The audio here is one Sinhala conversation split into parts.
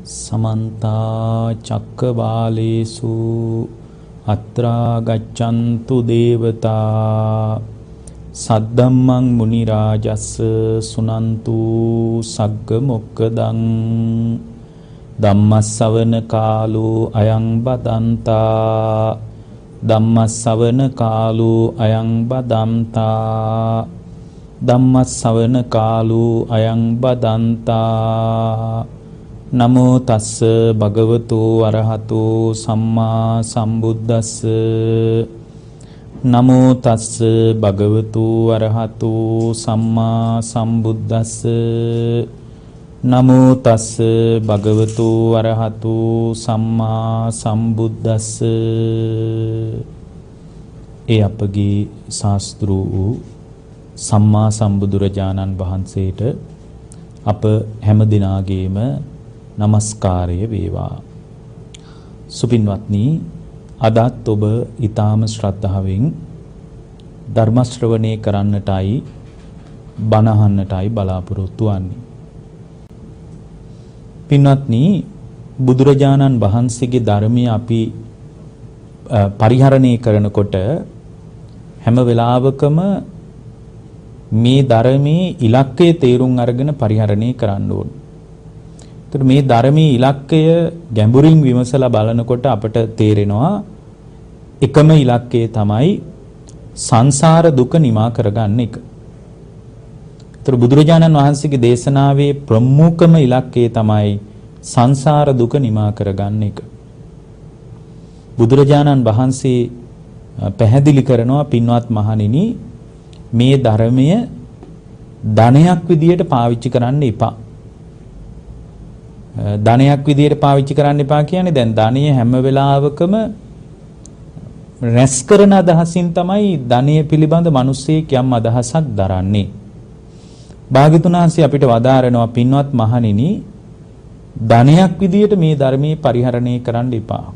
समन्ता चक्रवालेषु अत्रा गच्छन्तु देवता सद्धम्मं मुनिराजस्स सुनन्तु सग्ग मोक्खदं ධම්මස්සවන කාලෝ අයං බදන්තා ධම්මස්සවන කාලෝ අයං බදන්තා ධම්මස්සවන කාලෝ අයං බදන්තා නමෝ තස්ස භගවතෝ අරහතෝ සම්මා සම්බුද්දස්ස නමෝ තස්ස භගවතෝ අරහතෝ සම්මා සම්බුද්දස්ස නමෝ තස්ස භගවතු අරහතු සම්මා සම්බුද්දස්ස. ඒ අපගේ ශාස්ත්‍ර වූ සම්මා සම්බුදුරජාණන් වහන්සේට අප හැම දිනාගේම নমස්කාරය වේවා. සුපින්වත්නි, අදත් ඔබ ඊටාම ශ්‍රද්ධාවෙන් ධර්ම ශ්‍රවණය කරන්නටයි බණ අහන්නටයි බලාපොරොත්තු වෙන්නේ. පින්වත්නි, බුදුරජාණන් වහන්සේගේ ධර්මය අපි පරිහරණය කරනකොට හැම වෙලාවකම මේ ධර්මයේ ඉලක්කය තේරුම් අරගෙන පරිහරණය කරන්න ඕන. ඒතර මේ ධර්මයේ ඉලක්කය ගැඹුරින් විමසලා බලනකොට අපට තේරෙනවා එකම ඉලක්කය තමයි සංසාර දුක නිමා කරගන්න එක. බුදුරජාණන් වහන්සේගේ දේශනාවේ ප්‍රමුඛම ඉලක්කය තමයි සංසාර දුක නිමා කරගන්න එක. බුදුරජාණන් වහන්සේ පැහැදිලි කරනවා, පින්වත් මහණෙනි, මේ ධර්මය ධනයක් විදියට පාවිච්චි කරන්න එපා. ධනයක් විදියට පාවිච්චි කරන්න එපා කියන්නේ දැන් ධනය හැම වෙලාවකම රැස් කරන අදහසින් තමයි ධනය පිළිබඳ මිනිස්සෙක් යම් අදහසක් දරන්නේ. භාග්‍යතුන් වහන්සේ අපිට වදාරනවා, පින්වත් මහණෙනි, ධනයක් විදියට මේ ධර්මයේ පරිහරණය කරන්න එපා.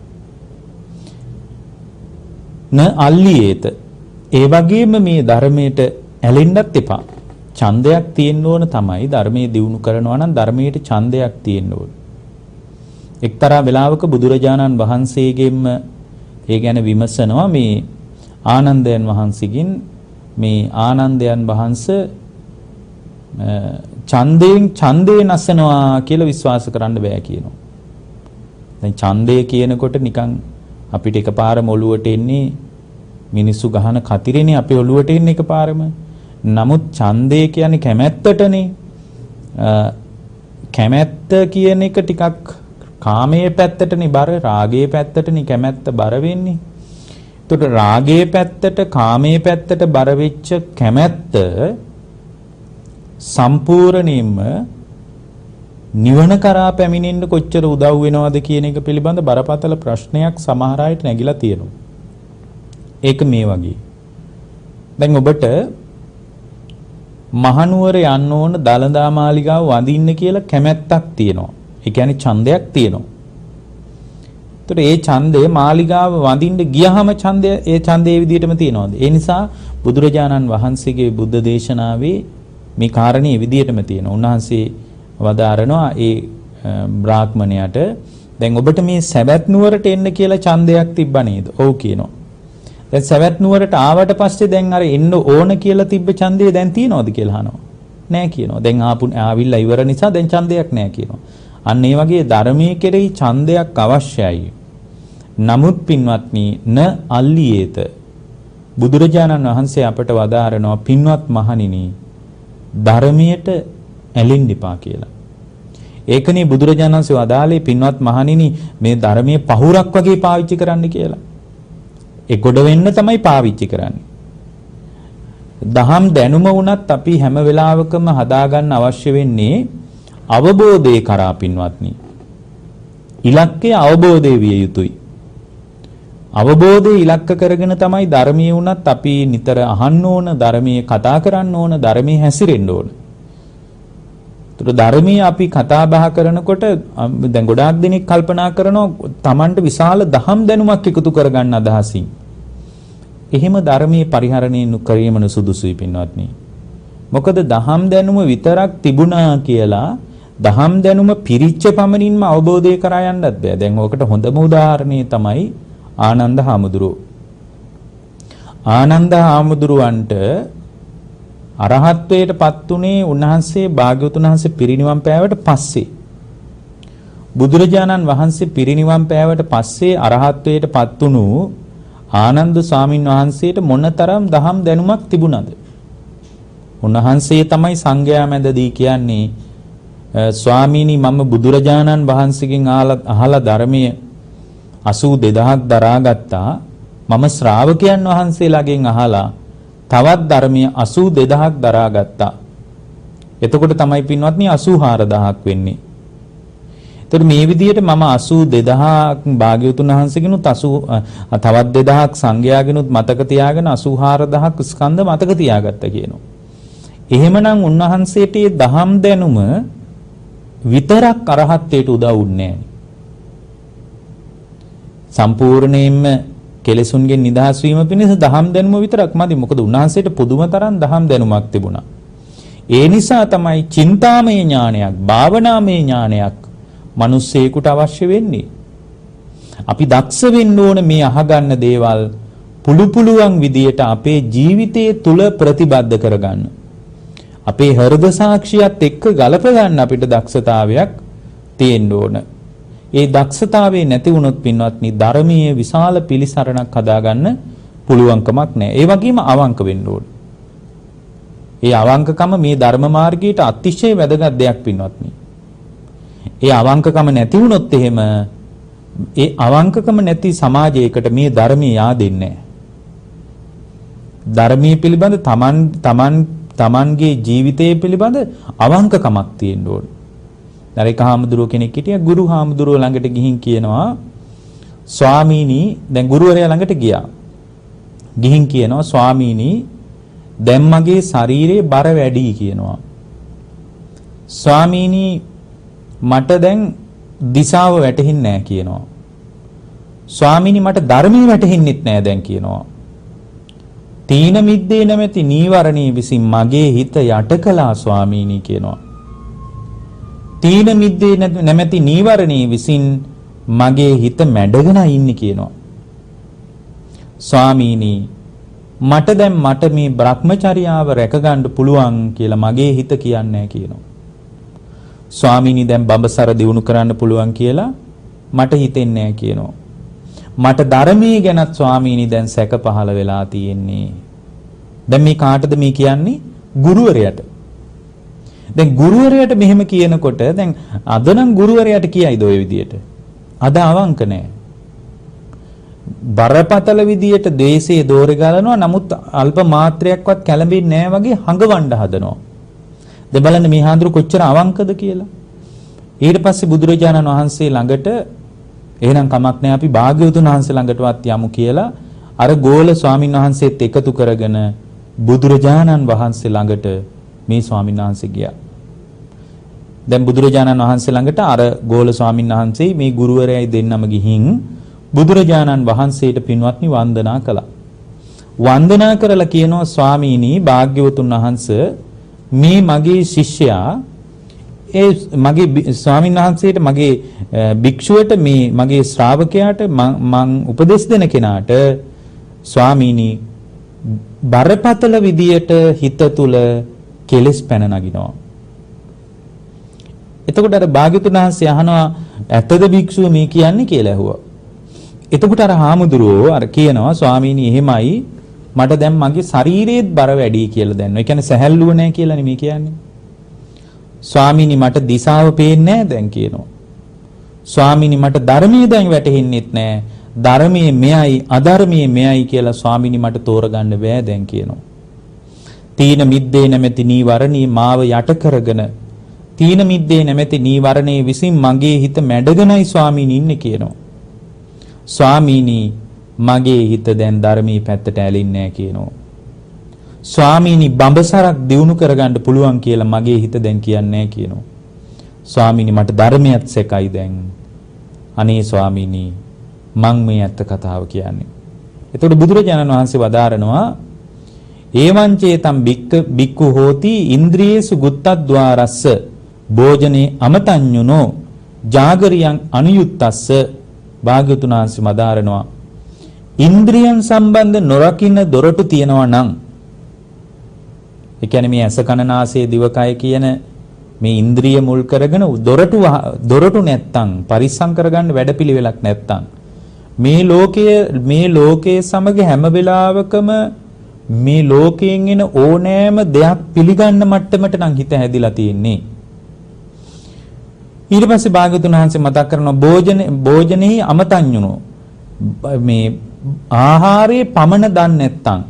න අල්ලියේත. ඒ වගේම මේ ධර්මයට ඇලෙන්නත් එපා. ඡන්දයක් තියෙන්න ඕන තමයි ධර්මයේ දියුණු කරනවා නම් ධර්මයට ඡන්දයක් තියෙන්න ඕන. එක්තරා වෙලාවක බුදුරජාණන් වහන්සේගෙන්ම ඒ ගැන විමසනවා මේ ආනන්දයන් වහන්සේගෙන්. මේ ආනන්දයන් වහන්සේ ඡන්දේ නැසනවා කියලා විශ්වාස කරන්න බෑ කියනවා. දැන් ඡන්දය කියනකොට නිකන් අපිට එකපාරම ඔළුවට එන්නේ මිනිස්සු ගහන කතිරේනේ අපේ ඔළුවට එන්නේ එකපාරම. නමුත් ඡන්දය කියන්නේ කැමැත්තටනේ. කැමැත්ත කියන එක ටිකක් කාමයේ පැත්තටනේ බර, රාගයේ පැත්තටනේ කැමැත්ත බර වෙන්නේ. එතකොට රාගයේ පැත්තට, කාමයේ පැත්තට බර වෙච්ච කැමැත්ත සම්පූර්ණයෙන්ම නිවන කරා පැමිණෙන්න කොච්චර උදව් වෙනවද කියන එක පිළිබඳ බරපතල ප්‍රශ්නයක් සමහර අයට නැගිලා තියෙනවා. ඒක මේ වගේ. දැන් ඔබට මහනුවර යන්න ඕන දලදා මාලිගාව වඳින්න කියලා කැමැත්තක් තියෙනවා. ඒ කියන්නේ ඡන්දයක් තියෙනවා. ඒතර ඒ ඡන්දය මාලිගාව වඳින්න ගියහම ඒ ඡන්දේ විදිහටම තියෙනවද? ඒ නිසා බුදුරජාණන් වහන්සේගේ බුද්ධ දේශනාවේ මේ කාරණේ විදියටම තියෙනවා. උන්වහන්සේ වදාරනවා ඒ බ්‍රාහ්මණයාට, දැන් ඔබට මේ සවැත් නුවරට එන්න කියලා ඡන්දයක් තිබ්බා නේද? ඔව් කියනවා. දැන් සවැත් නුවරට ආවට පස්සේ දැන් අර එන්න ඕන කියලා තිබ්බ ඡන්දය දැන් තියනවද කියලා අහනවා. නෑ කියනවා. දැන් ආවිල්ලා ඉවර නිසා දැන් ඡන්දයක් නෑ කියනවා. අන්න ඒ වගේ ධර්මයේ කෙරෙහි ඡන්දයක් අවශ්‍යයි. නමුත් පින්වත්නි, න අල්ලියේත. බුදුරජාණන් වහන්සේ අපට වදාරනවා, පින්වත් මහණෙනි, ධර්මයට ඇලෙන්න එපා කියලා. ඒකනේ බුදුරජාණන් වහන්සේ වදාළේ, පින්වත් මහණෙනි, මේ ධර්මයේ පහුරක් වගේ පාවිච්චි කරන්න කියලා. ඒ ගොඩ වෙන්න තමයි පාවිච්චි කරන්නේ. දහම් දැනුම වුණත් අපි හැම වෙලාවකම හදාගන්න අවශ්‍ය වෙන්නේ අවබෝධය කරා පින්වත්නි. ඉලක්කය අවබෝධය විය යුතුයි. අවබෝධය ඉලක්ක කරගෙන තමයි ධර්මයේ වුණත් අපි නිතර අහන්න ඕන, ධර්මයේ කතා කරන්න ඕන, ධර්මයේ හැසිරෙන්න ඕන. ඒතර ධර්මයේ අපි කතා බහ කරනකොට දැන් ගොඩාක් දෙනෙක් කල්පනා කරනවා Tamanට විශාල දහම් දැනුමක් එකතු කරගන්න අදහසින්. එහෙම ධර්මයේ පරිහරණය නොකිරීමන සුදුසුයි පින්වත්නි. මොකද දහම් දැනුම විතරක් තිබුණා කියලා දහම් දැනුම පිරිච්ච පමණින්ම අවබෝධය කරා යන්නත් බෑ. දැන් ඕකට හොඳම උදාහරණය තමයි ආනන්ද හාමුදුරුවෝ. ආනන්ද හාමුදුරුවන්ට අරහත්ත්වයට පත් උනේ උන්වහන්සේ භාග්‍යවතුන් වහන්සේ පිරිනිවන් පෑවට පස්සේ. බුදුරජාණන් වහන්සේ පිරිනිවන් පෑවට පස්සේ අරහත්ත්වයට පත් වුණු ආනන්ද ස්වාමින් වහන්සේට මොනතරම් දහම් දැනුමක් තිබුණද? උන්වහන්සේ තමයි සංඝයා මැදදී කියන්නේ ස්වාමීනි මම බුදුරජාණන් වහන්සේගෙන් අහලා ධර්මයේ 82000ක් දරාගත්තා. මම ශ්‍රාවකයන් වහන්සේලාගෙන් අහලා තවත් ධර්මයේ 82000ක් දරාගත්තා. එතකොට තමයි පින්වත්නි 84000ක් වෙන්නේ. එතකොට මේ විදිහට මම 82000ක් භාග්‍යවතුන් වහන්සේගෙනුත් තවත් 2000ක් සංඝයාගෙනුත් මතක තියාගෙන 84000ක් ස්කන්ධ මතක තියාගත්තා කියනවා. එහෙමනම් උන්වහන්සේට මේ දහම් දැනුම විතරක් අරහත්ත්වයට උදව් වුණේ නැහැ. සම්පූර්ණයෙන්ම කෙලෙසුන්ගෙන් නිදහස් වීම පිණිස දහම් දැනුම විතරක් මදි. මොකද උන්වහන්සේට පුදුම තරම් දහම් දැනුමක් තිබුණා. ඒ නිසා තමයි චින්තාමය ඥානයක්, භාවනාමය ඥානයක් මිනිස්සෙකුට අවශ්‍ය වෙන්නේ. අපි දක්ෂ වෙන්න ඕන මේ අහගන්න දේවල් පුළුවන් විදියට අපේ ජීවිතයේ තුල ප්‍රතිබද්ධ කරගන්න. අපේ හෘද සාක්ෂියත් එක්ක ගලප ගන්න අපිට දක්ෂතාවයක් තියෙන්න ඕන. ඒ දක්ෂතාවය නැති වුණොත් පින්වත්නි ධර්මයේ විශාල පිළිසරණක් හදාගන්න පුළුවන්කමක් නැහැ. ඒ වගේම අවංක වෙන්න ඕන. ඒ අවංකකම මේ ධර්ම මාර්ගයට අතිශය වැදගත් දෙයක් පින්වත්නි. ඒ අවංකකම නැති වුණොත් එහෙම ඒ අවංකකම නැති සමාජයකට මේ ධර්මයේ yaadෙන්නේ නැහැ. ධර්මයේ පිළිබඳ තමන්ගේ ජීවිතය පිළිබඳ අවංකකමක් තියෙන්න ඕන. දරේක හාමුදුරුව කෙනෙක් හිටියා. ගුරු හාමුදුරුව ළඟට ගිහින් කියනවා ස්වාමීනි දැන් ගුරුවරයා ළඟට ගියා. ගිහින් කියනවා ස්වාමීනි දැන් මගේ ශරීරයේ බර වැඩි කියනවා. ස්වාමීනි මට දැන් දිශාව වැටහෙන්නේ නැහැ කියනවා. ස්වාමීනි මට ධර්මයේ වැටහෙන්නෙත් නැහැ දැන් කියනවා. තීන මිද්දේ නැමැති නීවරණී විසින් මගේ හිත යට කළා ස්වාමීනි කියනවා. තීන මිද්දේ නැමැති නීවරණී විසින් මගේ හිත මැඩගෙන ඉන්නේ කියනවා. ස්වාමීනි මට මේ භ්‍රමචර්යාව රැක ගන්න පුළුවන් කියලා මගේ හිත කියන්නේ කියනවා. ස්වාමීනි දැන් බඹසර දිනු කරන්න පුළුවන් කියලා මට හිතෙන්නේ නැහැ කියනවා. මට ධර්මයේ ගැනත් ස්වාමීනි දැන් සැක පහළ වෙලා තියෙන්නේ. දැන් මේ කාටද මේ කියන්නේ? ගුරුවරයාට. දැන් ගුරුවරයාට මෙහෙම කියනකොට දැන් අද නම් ගුරුවරයාට කියයිද ওই විදියට? අද අවංක නැහැ. බරපතල විදියට ද්වේෂයේ දෝරේ ගලනවා. නමුත් අල්ප මාත්‍රයක්වත් කැළඹෙන්නේ නැහැ වගේ හඟවන්න හදනවා. දැන් බලන්න මේ හාමුදුරු කොච්චර අවංකද කියලා. ඊට පස්සේ බුදුරජාණන් වහන්සේ ළඟට එහෙනම් කමක් නැහැ අපි භාග්‍යවතුන් වහන්සේ ළඟටවත් යමු කියලා අර ගෝල ස්වාමීන් වහන්සේත් එකතු කරගෙන බුදුරජාණන් වහන්සේ ළඟට මේ ස්වාමීන් වහන්සේ ගියා. දැන් බුදුරජාණන් වහන්සේ ළඟට අර ගෝල ස්වාමීන් වහන්සේ මේ ගුරුවරයයි දෙන්නම ගිහින් බුදුරජාණන් වහන්සේට පින්වත්නි වන්දනා කළා. වන්දනා කරලා කියනවා ස්වාමීනි භාග්‍යවතුන් වහන්සේ මේ මගේ ශිෂ්‍යයා ඒ මගේ ස්වාමීන් වහන්සේට මගේ භික්ෂුවට මේ මගේ ශ්‍රාවකයාට මං උපදෙස් දෙන කෙනාට ස්වාමීනි බරපතල විදියට හිත තුල කෙලෙස් පැන නගිනවා. එතකොට අර භාග්‍යවතුන් වහන්සේ අහනවා ඇත්තද භික්ෂුව මේ කියන්නේ කියලා ඇහුවා. එතකොට අර හාමුදුරුවෝ අර කියනවා ස්වාමීනි එහෙමයි මට දැන් මගේ ශරීරයේත් බර වැඩි කියලා දැන්. ඒ කියන්නේ සැහැල්ලුව නැහැ කියලා නෙමෙයි කියන්නේ. ස්වාමීනි මට දිශාව පේන්නේ නැහැ දැන් කියනවා. ස්වාමීනි මට ධර්මයේ දැන් වැටහෙන්නෙත් නැහැ. ධර්මයේ මෙයයි අධර්මයේ මෙයයි කියලා ස්වාමීනි මට තෝරගන්න බෑ දැන් කියනවා. තීන මිද්දේ නැමැති නීවරණී මාව යට කරගෙන තීන මිද්දේ නැමැති නීවරණේ විසින් මගේ හිත මැඩගෙනයි ස්වාමීනි ඉන්නේ කියනවා. ස්වාමීනි මගේ හිත දැන් ධර්මයේ පැත්තට ඇලෙන්නේ නැහැ කියනවා. ස්වාමීනි බඹසරක් දිනු කරගන්න පුළුවන් කියලා මගේ හිත දැන් කියන්නේ නැහැ කියනවා. ස්වාමීනි මට ධර්මයත් සැකයි දැන්. අනේ ස්වාමීනි මං මේ ඇත්ත කතාව කියන්නේ. එතකොට බුදුරජාණන් වහන්සේ වදාරනවා ඒවං චේතම් බික්කු හෝති ඉන්ද්‍රියේසු ගුත්තද්්වාරස්ස භෝජනේ අමතඤ්ඤුනෝ ජාගරියං අනුයුත්තස්ස භාග්‍යවතුන් වහන්සේ මදාරනවා ඉන්ද්‍රියන් සම්බන්ධ නොරකින්න දොරටු තියනවා නම් ඒ කියන්නේ මේ ඇස කන නාසය දිවකය කියන මේ ඉන්ද්‍රිය මුල් කරගෙන දොරටු නැත්තම් පරිස්සම් කරගන්න වැඩපිළිවෙලක් නැත්තම් මේ ලෝකයේ සමග හැම වෙලාවකම මේ ලෝකයෙන් එන ඕනෑම දෙයක් පිළිගන්න මට්ටමට නම් හිත හැදිලා තියෙන්නේ. ඊට පස්සේ භාග්‍යවතුන් වහන්සේ මතක් කරනවා භෝජනේ අමතඤ්ඤුනෝ මේ ආහාරයේ පමණ දන්නේ නැත්තම්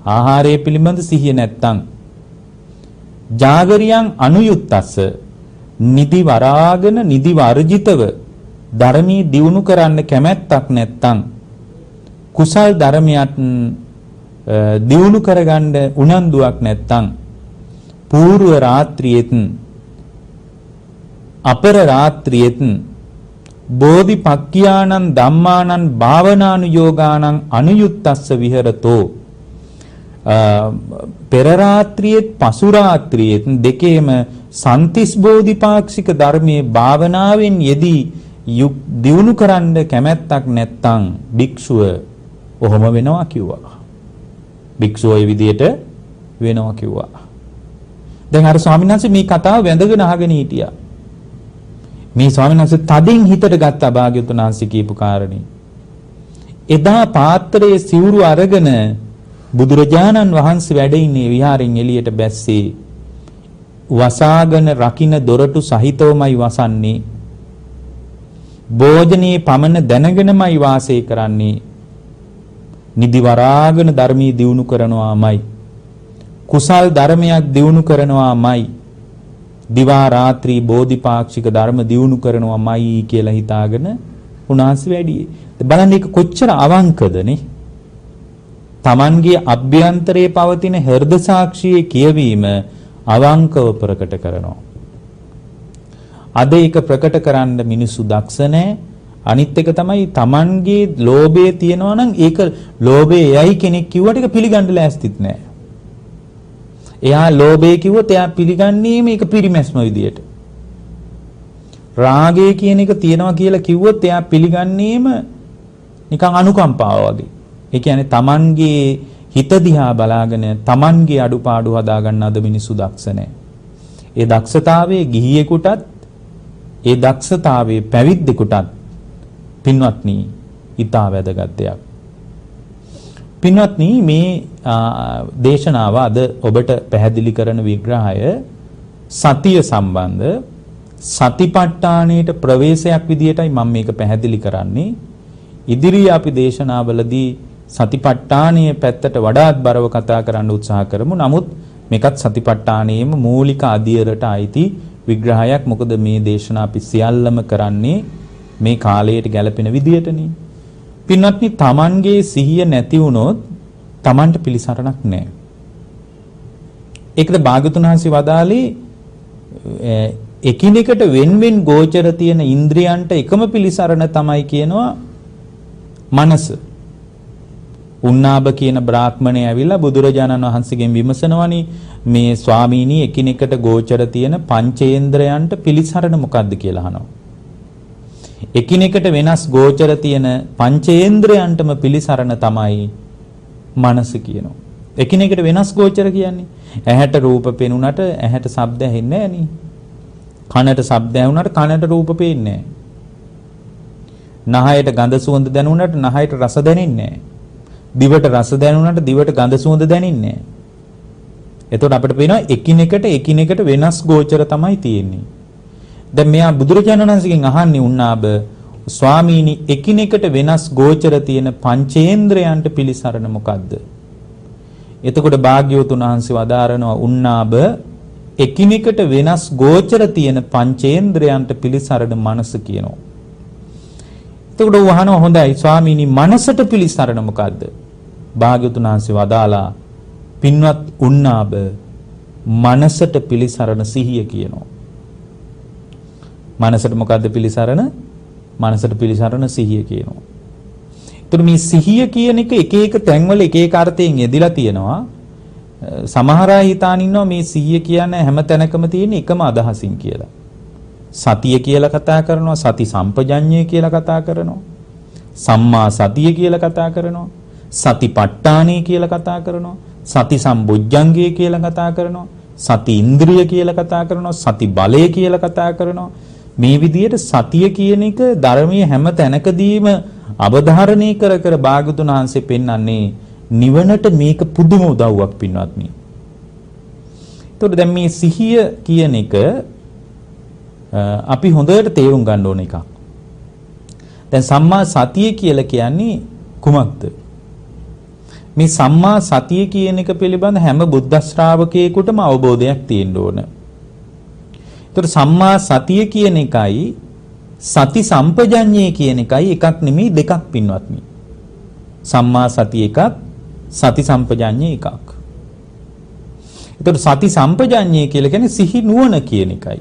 ආහාරයේ පිළිබඳ සිහිය නැත්තම් ජාගරියං අනුයුත්තස්ස නිදි වරාගෙන නිදි වර්ජිතව ධර්මී දියුණු කරන්න කැමැත්තක් නැත්තම් කුසල් ධර්මයක් දියුණු කරගන්න උනන්දුවක් නැත්තම් పూర్ව රාත්‍රියෙත් අපර රාත්‍රියෙත් බෝධිපක්ඛියානං ධම්මානං භාවනානුයෝගානං අනුයුත්තස්ස විහෙරතෝ පෙර රාත්‍රියෙත් පසු රාත්‍රියෙත් දෙකේම සන්තිස් බෝධිපාක්ෂික ධර්මයේ භාවනාවෙන් යෙදී දියුණු කරන්න කැමැත්තක් නැත්තම් භික්ෂුව ඔහොම වෙනවා කිව්වා. භික්ෂුව ඒ විදිහට වෙනවා කිව්වා. දැන් අර ස්වාමීන් වහන්සේ මේ කතාව වැඳගෙන අහගෙන හිටියා. මේ ස්වාමීන් වහන්සේ තදින් හිතට ගත්ත භාග්‍යවතුන් වහන්සේ කියපු කාරණේ. එදා පාත්‍රයේ සිවුරු අරගෙන බුදුරජාණන් වහන්සේ වැඩ ඉන්නේ විහාරෙන් එළියට බැස්සේ වසාගෙන රකින්න දොරටු සහිතවමයි වසන්නේ. භෝජනයේ පමණ දැනගෙනමයි වාසය කරන්නේ. නිදි වරාගෙන ධර්මී දියුණු කරනවාමයි. කුසල් ධර්මයක් දියුණු කරනවාමයි. දිවා රාත්‍රී බෝධිපාක්ෂික ධර්ම දියුණු කරනවාමයි කියලා හිතාගෙන උන්වහන්සේ වැඩියේ. බලන්න ඒක කොච්චර අවංකද නේ? Tamanගේ අභ්‍යන්තරයේ පවතින හෘද සාක්ෂියේ කියවීම අවංකව ප්‍රකට කරනවා. අද ඒක ප්‍රකට කරන්න මිනිස්සු දක්ෂ නැහැ. අනිත් එක තමයි Tamanගේ ලෝභය තියෙනවා නම් ඒක ලෝභය යයි කෙනෙක් කිව්වට ඒක පිළිගන්න ලෑස්තිත් නැහැ. එයා ලෝභය කිව්වොත් එයා පිළිගන්නේ මේක පිරිමැස්ම විදියට. රාගය කියන එක තියෙනවා කියලා කිව්වොත් එයා පිළිගන්නේම නිකන් අනුකම්පාව වගේ. ඒ කියන්නේ Tamanගේ හිත දිහා බලාගෙන Tamanගේ අඩුපාඩු හදාගන්න අද මිනිස්සු දක්ෂ නැහැ. ඒ දක්ෂතාවයේ ගිහියෙකුටත් ඒ දක්ෂතාවයේ පැවිද්දෙකුටත් පින්වත්නි ඊටා වැදගත් දෙයක්. පින්වත්නි මේ දේශනාව අද ඔබට පැහැදිලි කරන විග්‍රහය සතිය සම්බන්ධ සතිපට්ඨානයට ප්‍රවේශයක් විදියටයි මම මේක පැහැදිලි කරන්නේ. ඉදිරියේ අපි දේශනාවලදී සතිපට්ඨානයේ පැත්තට වඩාත් බරව කතා කරන්න උත්සාහ කරමු. නමුත් මේකත් සතිපට්ඨානයේම මූලික අධියරට අයිති විග්‍රහයක්. මොකද මේ දේශනා අපි සියල්ලම කරන්නේ මේ කාලයට ගැලපෙන විදියටනේ. පින්වත්නි Tamanගේ සිහිය නැති වුණොත් Tamanට පිළිසරණක් නැහැ. ඒකද භාග්‍යවතුන් වහන්සේ වදාළේ එකිනෙකට වෙන්වෙන් ගෝචර තියෙන ඉන්ද්‍රියන්ට එකම පිළිසරණ තමයි කියනවා මනස. උන්නාබ කියන බ්‍රාහ්මණය ඇවිල්ලා බුදුරජාණන් වහන්සේගෙන් විමසනවනේ මේ ස්වාමීනි එකිනෙකට ගෝචර තියෙන පංචේන්ද්‍රයන්ට පිළිසරණ මොකක්ද කියලා අහනවා. එකිනෙකට වෙනස් ගෝචර තියෙන පංචේන්ද්‍රයන්ටම පිළිසරණ තමයි මනස කියනවා. එකිනෙකට වෙනස් ගෝචර කියන්නේ ඇහැට රූප පෙනුනට ඇහැට ශබ්ද ඇහෙන්නේ නැහැ නේ. කනට ශබ්ද ඇහුනට කනට රූප පේන්නේ නැහැ. නහයට ගඳ සුවඳ දැනුනට නහයට රස දැනෙන්නේ නැහැ. දිවට රස දැනුනට දිවට ගඳ සුවඳ දැනෙන්නේ නැහැ. එතකොට අපිට පේනවා එකිනෙකට වෙනස් ගෝචර තමයි තියෙන්නේ. දැන් මෙයා බුදුරජාණන් වහන්සේගෙන් අහන්නේ උන්නාබ ස්වාමීනි එකිනෙකට වෙනස් ගෝචර තියෙන පංචේන්ද්‍රයන්ට පිළිසරණ මොකද්ද? එතකොට භාග්‍යවතුන් වහන්සේ වදාරනවා උන්නාබ එකිනෙකට වෙනස් ගෝචර තියෙන පංචේන්ද්‍රයන්ට පිළිසරණ මනස කියනවා. එතකොට වහනවා හොඳයි ස්වාමීනි මනසට පිළිසරණ මොකද්ද? භාග්‍යවතුන් වහන්සේ වදාලා පින්වත් උන්නාබ මනසට පිළිසරණ සිහිය කියනවා. මනසට මොකද්ද පිළිසරණ? මනසට පිළිසරණ සිහිය කියනවා. ඒතර මේ සිහිය කියන එක එක තැන්වල එක අර්ථයෙන් යෙදিলা තියෙනවා. සමහර අය හිතාන ඉන්නවා මේ සිහිය කියන්නේ හැම තැනකම තියෙන එකම අදහසින් කියලා. සතිය කියලා කතා කරනවා, සති සම්පජඤ්ඤය කියලා කතා කරනවා, සම්මා සතිය කියලා කතා කරනවා, සතිපට්ඨානය කියලා කතා කරනවා, සති සම්බොජ්ජංගය කියලා කතා කරනවා, සති ඉන්ද්‍රිය කියලා කතා කරනවා, සති බලය කියලා කතා කරනවා. මේ විදිහට සතිය කියන එක ධර්මයේ හැම තැනකදීම අවධාරණය කර භාගතුන් වහන්සේ පෙන්වන්නේ නිවනට මේක පුදුම උදව්වක් පින්වත්නි. ඒතකොට දැන් මේ සිහිය කියන එක අපි හොඳට තේරුම් ගන්න ඕන එකක්. දැන් සම්මා සතිය කියලා කියන්නේ කුමක්ද? මේ සම්මා සතිය කියන එක පිළිබඳ හැම බුද්ධ ශ්‍රාවකයෙකුටම අවබෝධයක් තියෙන්න ඕන. ඒතකොට සම්මා සතිය කියන එකයි සති සම්පජඤ්ඤය කියන එකයි එකක් නෙමෙයි දෙකක් පින්වත්නි. සම්මා සතිය එකක්, සති සම්පජඤ්ඤය එකක්. ඒතකොට සති සම්පජඤ්ඤය කියලා කියන්නේ සිහි නුවණ කියන එකයි.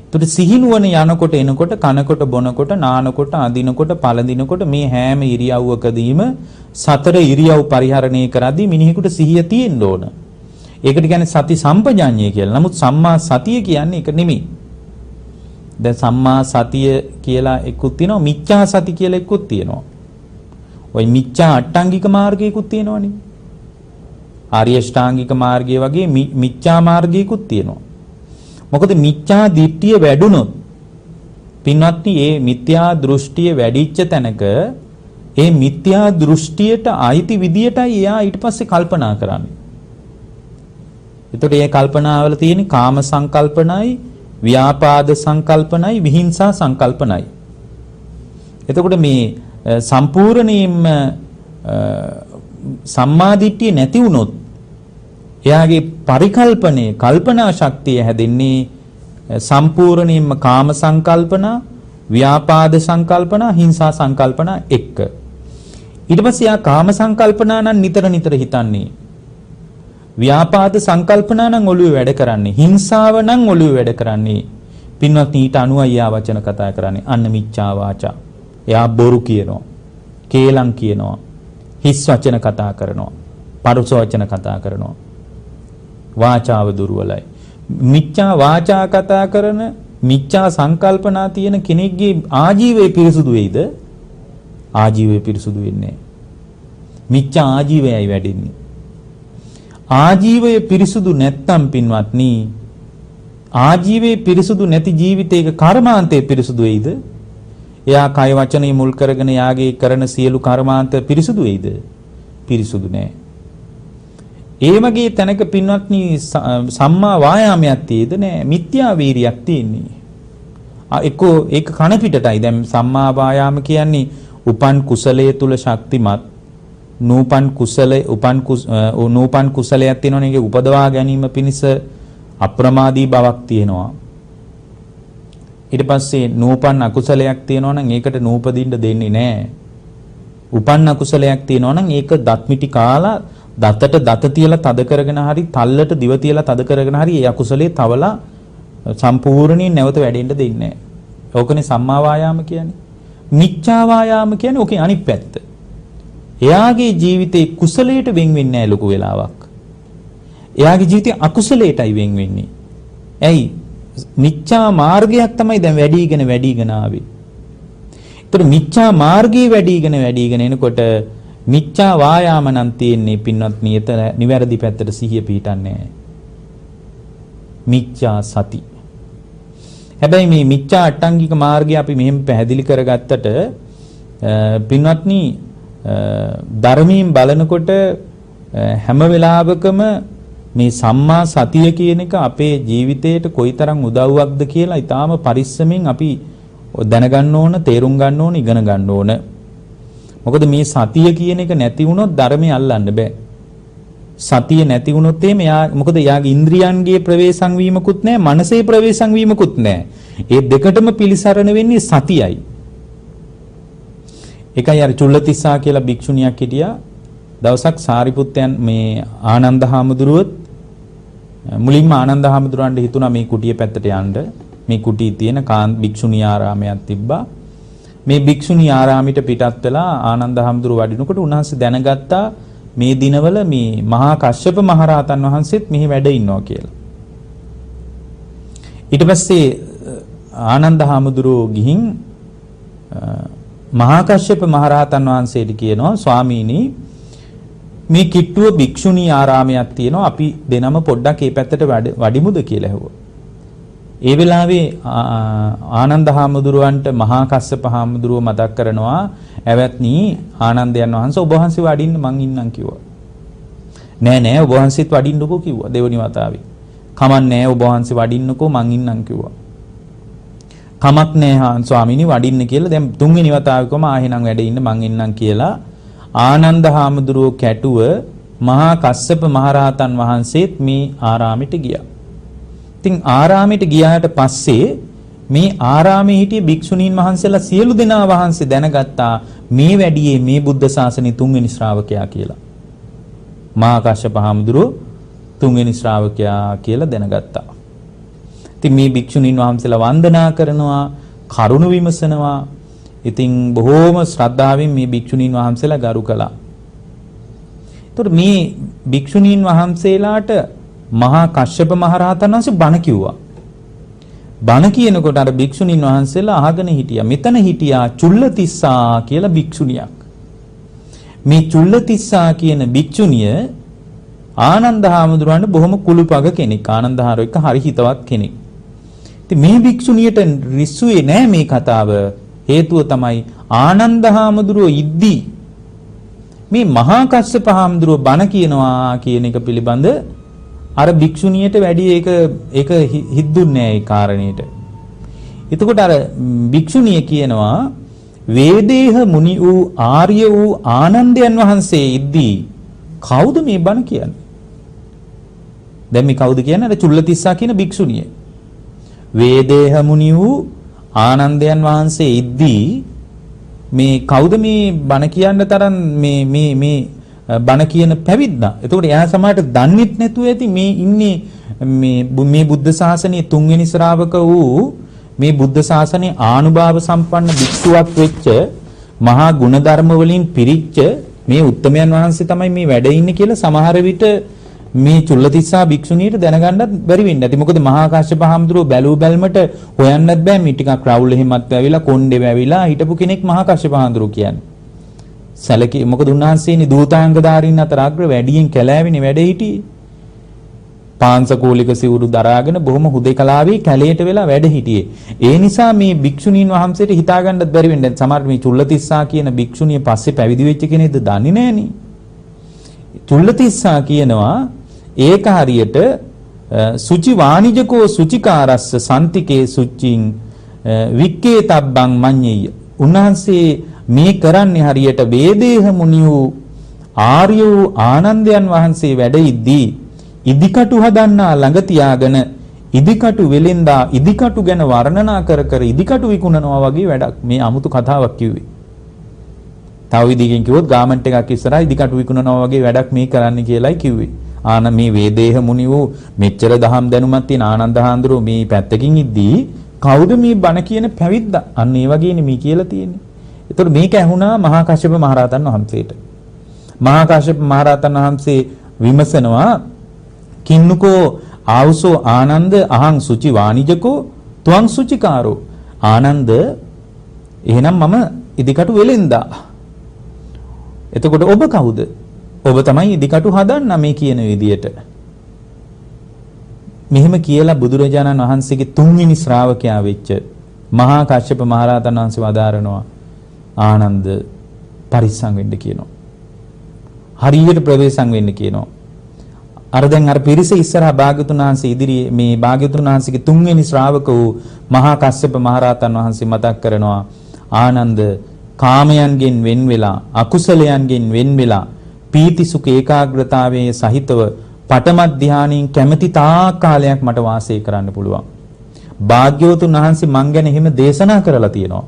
ඒතකොට සිහි නුවණ යනකොට එනකොට කනකොට බොනකොට නානකොට අඳිනකොට පළඳිනකොට මේ හැම ඉරියව්වකදීම සතර ඉරියව් පරිහරණය කරද්දී මිනිහෙකුට සිහිය තියෙන්න ඕන. ඒකට කියන්නේ සති සම්පජඤ්ඤය කියලා. නමුත් සම්මා සතිය කියන්නේ ඒක නෙමෙයි. දැන් සම්මා සතිය කියලා එකකුත් තියෙනවා, මිච්ඡා සති කියලා එකකුත් තියෙනවා. ওই මිච්ඡා අට්ටාංගික මාර්ගයකුත් තියෙනවනේ. ආර්ය ශ්‍රාංගික මාර්ගය වගේ මිච්ඡා මාර්ගයකුත් තියෙනවා. මොකද මිච්ඡා දිට්ඨිය වැඩුණොත් පින්වත්නි මේ මිත්‍යා දෘෂ්ටිය වැඩිච්ච තැනක ඒ මිත්‍යා දෘෂ්ටියට අයිති විදියටයි එයා ඊට පස්සේ කල්පනා කරන්නේ. එතකොට මේ කල්පනාවල තියෙන කාම සංකල්පනයි, ව්‍යාපාද සංකල්පනයි, විහිංසා සංකල්පනයි. එතකොට මේ සම්පූර්ණයෙන්ම සම්මාදිට්ඨිය නැති වුණොත් එයාගේ පරිකල්පනයේ කල්පනා ශක්තිය හැදෙන්නේ සම්පූර්ණයෙන්ම කාම සංකල්පනා, ව්‍යාපාද සංකල්පනා, හිංසා සංකල්පනා එක්ක. ඊට පස්සේ එයා කාම සංකල්පනා නම් නිතර හිතන්නේ. ව්‍යාපාද සංකල්පනා නම් ඔළුවේ වැඩ කරන්නේ. හිංසාව නම් ඔළුවේ වැඩ කරන්නේ. පින්වත් ඊට අනුවයි එයා වචන කතා කරන්නේ. අන්න මිච්ඡා වාචා. එයා බොරු කියනවා. කේලම් කියනවා. හිස් වචන කතා කරනවා. පරුස වචන කතා කරනවා. වාචාව දුර්වලයි. මිච්ඡා වාචා කතා කරන, මිච්ඡා සංකල්පනා තියෙන කෙනෙක්ගේ ආජීවය පිරිසුදු වෙයිද? ආජීවය පිරිසුදු වෙන්නේ නැහැ. මිච්ඡා ආජීවයයි වැඩින්නේ. ආජීවය පිරිසුදු නැත්තම් පින්වත්නි, ආජීවයේ පිරිසුදු නැති ජීවිතයක කර්මාන්තය පිරිසුදු වෙයිද? එයා කය වචනේ මුල් කරගෙන යාගේ කරන සියලු කර්මාන්ත පිරිසුදු වෙයිද? පිරිසුදු නැහැ. ඒ වගේ තැනක පින්වත්නි සම්මා වායාමයක් තියෙද නැහැ, මිත්‍යා වීරියක් තියෙන්නේ. එක්කෝ ඒක කන පිටටයි. දැන් සම්මා වායාම කියන්නේ උපන් කුසලයේ තුල ශක්තිමත්, නූපන් කුසලයක් තියෙනවනේ. ඒක උපදවා ගැනීම පිණිස අප්‍රමාදී බවක් තියෙනවා. ඊට පස්සේ නූපන් අකුසලයක් තියෙනවා නම් ඒකට නූපදින්න දෙන්නේ නැහැ. උපන් අකුසලයක් තියෙනවා නම් ඒක දත් මිටි කාලා දතට දත තියලා තද කරගෙන හරි තල්ලට දිව තියලා තද කරගෙන හරි ඒ අකුසලයේ තවලා සම්පූර්ණයෙන් නැවත වැඩෙන්න දෙන්නේ නැහැ. ඕකනේ සම්මා වායාම කියන්නේ. මිච්ඡා වායාම කියන්නේ ඕකේ අනිත් පැත්ත. එයාගේ ජීවිතේ කුසලයට වෙන් වෙන්නේ නැහැ ලොකු වෙලාවක්. එයාගේ ජීවිතේ අකුසලයටයි වෙන් වෙන්නේ. ඇයි? මිච්ඡා මාර්ගයක් තමයි දැන් වැඩිගෙන ආවේ. ඒතර මිච්ඡා මාර්ගයේ වැඩිගෙන එනකොට මිච්ඡා වායාම නම් තියෙන්නේ පින්වත්නි එතන නිවැරදි පැත්තට සිහිය පිහිටන්නේ නැහැ. මිච්ඡා සති. හැබැයි මේ මිච්ඡා අට්ටංගික මාර්ගය අපි මෙහෙම පැහැදිලි කරගත්තට පින්වත්නි ධර්මයෙන් බලනකොට හැම වෙලාවකම මේ සම්මා සතිය කියන එක අපේ ජීවිතයට කොයිතරම් උදව්වක්ද කියලා ඊටාම පරිස්සමෙන් අපි දැනගන්න ඕන, තේරුම් ගන්න ඕන, ඉගෙන ගන්න ඕන. මොකද මේ සතිය කියන එක නැති වුණොත් ධර්මය අල්ලන්න බෑ. සතිය නැති වුණොත් එහෙම මොකද යාගේ ඉන්ද්‍රියන්ගේ ප්‍රවේශම් වීමකුත් නැහැ, මනසේ ප්‍රවේශම් වීමකුත් නැහැ. ඒ දෙකටම පිළිසරණ වෙන්නේ සතියයි. එකයි අර චුල්ලතිස්සා කියලා භික්ෂුණියක් හිටියා. දවසක් සාරිපුත්තයන් මේ ආනන්ද හාමුදුරුවොත් මුලින්ම ආනන්ද හාමුදුරුවන්ට හිතුණා මේ කුටිය පැත්තට යන්න. මේ කුටියේ තියෙන භික්ෂුණී ආරාමයක් තිබ්බා. මේ භික්ෂුණී ආරාමයට පිටත් වෙලා ආනන්ද හාමුදුරුව වඩිනකොට උන්වහන්සේ දැනගත්තා මේ දිනවල මේ මහා කශ්‍යප මහරහතන් වහන්සේත් මෙහි වැඩ ඉන්නවා කියලා. ඊට පස්සේ ආනන්ද හාමුදුරුවෝ ගිහින් මහා කශ්‍යප මහරහතන් වහන්සේට කියනවා ස්වාමීනි මේ කිට්ටුව භික්ෂුණී ආරාමයක් තියෙනවා අපි දෙනම පොඩ්ඩක් ඒ පැත්තට වඩිමුද කියලා ඇහුවා. ඒ වෙලාවේ ආනන්ද හාමුදුරුවන්ට මහා කස්සප හාමුදුරුව මතක් කරනවා ඇවැත්නි ආනන්දයන් වහන්සේ ඔබ වහන්සේ වඩින්න මං ඉන්නම් කිව්වා. නෑ ඔබ වහන්සේත් වඩින්නකෝ කිව්වා දෙවනි වතාවේ. කමක් නෑ ඔබ වහන්සේ වඩින්නකෝ මං ඉන්නම් කිව්වා. කමක් නෑ ස්වාමීනි වඩින්න කියලා දැන් තුන්වෙනි වතාවෙකම ආහෙනම් වැඩ ඉන්න මං ඉන්නම් කියලා ආනන්ද හාමුදුරුව කැටුව මහා කස්සප මහරහතන් වහන්සේත් මේ ආරාමෙට ගියා. ඉතින් ආරාමෙට ගියාට පස්සේ මේ ආරාමේ හිටිය භික්ෂුණීන් වහන්සේලා සියලු දෙනා වහන්සේ දැනගත්තා මේ වැඩියේ මේ බුද්ධ ශාසනයේ තුන්වෙනි ශ්‍රාවකයා කියලා. මහා කස්සප හාමුදුරුව තුන්වෙනි ශ්‍රාවකයා කියලා දැනගත්තා. ඉතින් මේ භික්ෂුණීන් වහන්සේලා වන්දනා කරනවා, කරුණ විමසනවා. ඉතින් බොහෝම ශ්‍රද්ධාවෙන් මේ භික්ෂුණීන් වහන්සේලා ගරු කළා. ඒතකොට මේ භික්ෂුණීන් වහන්සේලාට මහා කශ්‍යප මහරහතන් වහන්සේ බණ කිව්වා. බණ කියනකොට අර භික්ෂුණීන් වහන්සේලා අහගෙන හිටියා. මෙතන හිටියා චුල්ලතිස්සා කියලා භික්ෂුණියක්. මේ චුල්ලතිස්සා කියන භික්ෂුණිය ආනන්ද හාමුදුරුවන්ට බොහොම කුළුපග කෙනෙක්. ආනන්ද හාමුදුරුවෝ එක්ක හරි හිතවත් කෙනෙක්. ඉතින් මේ භික්ෂුණියට රිස්සුවේ නෑ මේ කතාව. හේතුව තමයි ආනන්ද හාමුදුරුවෝ ඉද්දී මේ මහා කස්සප හාමුදුරුවෝ බණ කියනවා කියන එක පිළිබඳ අර භික්ෂුණියට වැඩි ඒක හිද්දුන්නේ නැහැ ඒ කාරණේට. එතකොට අර භික්ෂුණිය කියනවා වේදේහ මුනි වූ ආර්ය වූ ආනන්දයන් වහන්සේ ඉද්දී කවුද මේ බණ කියන්නේ? දැන් මේ කවුද කියන්නේ? අර චුල්ලතිස්සා කියන භික්ෂුණිය. වේදේහ මුනි වූ ආනන්දයන් වහන්සේ ඉද්දී මේ කවුද මේ බණ කියන්න තරම් මේ බණ කියන පැවිද්දා. එතකොට එයා සමහරට දන්නෙත් නැතුව ඇති මේ ඉන්නේ මේ බුද්ධ ශාසනයේ තුන්වෙනි ශ්‍රාවක වූ මේ බුද්ධ ශාසනයේ ආනුභාව සම්පන්න භික්ෂුවක් වෙච්ච මහා ගුණධර්ම වලින් පිරිච්ච මේ උත්තමයන් වහන්සේ තමයි මේ වැඩ ඉන්නේ කියලා සමහර විට මේ චුල්ලතිස්සා භික්ෂුණියට දැනගන්නත් බැරි වෙන්නේ නැති. මොකද මහා කාශ්‍යප හාමුදුරුවෝ බැලූ බැල්මට හොයන්නත් බෑ මේ ටිකක් රවුල් එහෙමත් වැවිලා කොණ්ඩේ වැවිලා හිටපු කෙනෙක් මහා කාශ්‍යප හාමුදුරුවෝ කියන්නේ. සැලකේ මොකද උන්වහන්සේනි දූතාංගධාරීන් අතර අග්‍ර වැඩියෙන් කැලෑවිනේ වැඩ හිටියේ. පාංශකූලික සිවුරු දරාගෙන බොහොම හුදේකලාවේ කැලේට වෙලා වැඩ හිටියේ. ඒ නිසා මේ භික්ෂුණීන් වහන්සේට හිතාගන්නත් බැරි වෙන්නේ. සමහර මේ චුල්ලතිස්සා කියන භික්ෂුණිය පස්සේ පැවිදි වෙච්ච කෙනෙක්ද දන්නේ නෑනේ. චුල්ලතිස්සා කියනවා ඒක හරියට සුචි වාණිජකෝ සුචිකාරස්ස සම්තිකේ සුචින් වික්කේ තබ්බං මඤ්ඤෙය. උන්වහන්සේ මේ කරන්නේ හරියට වේදේහ මුනි වූ ආර්ය වූ ආනන්දයන් වහන්සේ වැඩ ඉද්දී ඉදිකටු හදන්නා ළඟ තියාගෙන ඉදිකටු වෙලෙන්දා ඉදිකටු ගැන වර්ණනා කර කර ඉදිකටු විකුණනවා වගේ වැඩක්. මේ 아무තු කතාවක් කිව්වේ. තව විදිහකින් කිව්වොත් ගාමන්ට් එකක් ඉස්සරහා ඉදිකටු විකුණනවා වගේ වැඩක් මේ කරන්න කියලායි කිව්වේ. මේ වේදේහ මුනි වූ මෙච්චර දහම් දැනුමක් තියෙන ආනන්ද හාමුදුරුවෝ මේ පැත්තකින් ඉද්දී කවුද මේ බණ කියන පැවිද්දා? අන්න ඒ වගේනේ මේ කියලා තියෙන්නේ. ඒතකොට මේක ඇහුණා මහා කාශ්‍යප මහරහතන් වහන්සේට. මහා කාශ්‍යප මහරහතන් වහන්සේ විමසනවා කින්නකෝ ආවුසෝ ආනන්ද අහං සුචි වාණිජකෝ ත්වං සුචිකාරෝ. ආනන්ද එහෙනම් මම ඉදිකටු වෙලෙන්දා. එතකොට ඔබ කවුද? ඔබ තමයි ඉදිකටු හදන්න මේ කියන විදියට. මෙහෙම කියලා බුදුරජාණන් වහන්සේගේ තුන්වෙනි ශ්‍රාවකයා වෙච්ච මහා කාශ්‍යප මහරහතන් වහන්සේ වදාරනවා ආනන්ද පරිස්සම් වෙන්න කියනවා. හරියට ප්‍රවේශම් වෙන්න කියනවා. අර දැන් අර පිරිස ඉස්සරහා භාග්‍යතුන් වහන්සේ ඉදිරියේ මේ භාග්‍යතුන් වහන්සේගේ තුන්වෙනි ශ්‍රාවක වූ මහා කාශ්‍යප මහරහතන් වහන්සේ මතක් කරනවා ආනන්ද කාමයන්ගෙන් වෙන් වෙලා අකුසලයන්ගෙන් වෙන් වෙලා පීති සුඛ ඒකාග්‍රතාවයේ සහිතව පඨම ධානයෙන් කැමැති තාක් කාලයක් මට වාසය කරන්න පුළුවන්. භාග්‍යවතුන් වහන්සේ මං ගැන එහෙම දේශනා කරලා තියෙනවා.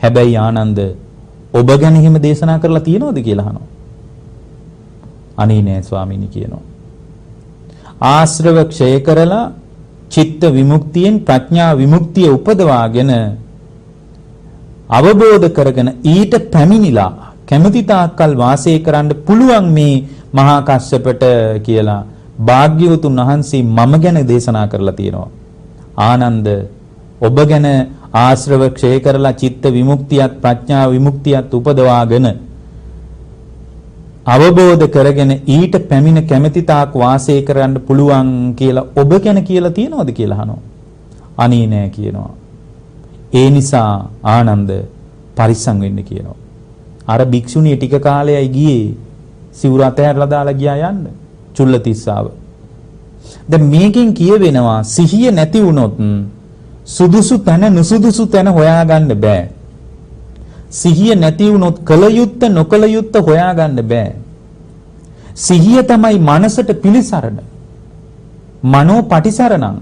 හැබැයි ආනන්ද ඔබ ගැන එහෙම දේශනා කරලා තියෙනවද කියලා අහනවා. අනේ නෑ ස්වාමීනි කියනවා. ආශ්‍රව ක්ෂය කරලා චිත්ත විමුක්තියෙන් ප්‍රඥා විමුක්තිය උපදවාගෙන අවබෝධ කරගෙන ඊට පැමිණිලා කැමති තාක්කල් වාසය කරන්න පුළුවන් මේ මහා කස්සපට කියලා භාග්‍යවතුන් වහන්සේ මම ගැන දේශනා කරලා තියෙනවා. ආනන්ද ඔබ ගැන ආශ්‍රව ක්ෂය කරලා චිත්ත විමුක්තියත් ප්‍රඥා විමුක්තියත් උපදවාගෙන අවබෝධ කරගෙන ඊට පැමිණ කැමැති තාක් වාසය කරන්න පුළුවන් කියලා ඔබ ගැන කියලා තියනවද කියලා අහනවා. අනේ නෑ කියනවා. ඒ නිසා ආනන්ද පරිස්සම් වෙන්න කියනවා. අර භික්ෂුණිය ටික කාලයයි ගියේ සිවුර අතහැරලා දාලා ගියා යන්න චුල්ලතිස්සාව. දැන් මේකෙන් කියවෙනවා සිහිය නැති වුණොත් සුදුසු තැන නුසුදුසු තැන හොයාගන්න බෑ. සිහිය නැති වුණොත් කල යුත්ත නොකල යුත්ත හොයාගන්න බෑ. සිහිය තමයි මනසට පිළිසරණ. මනෝ පටිසරණං.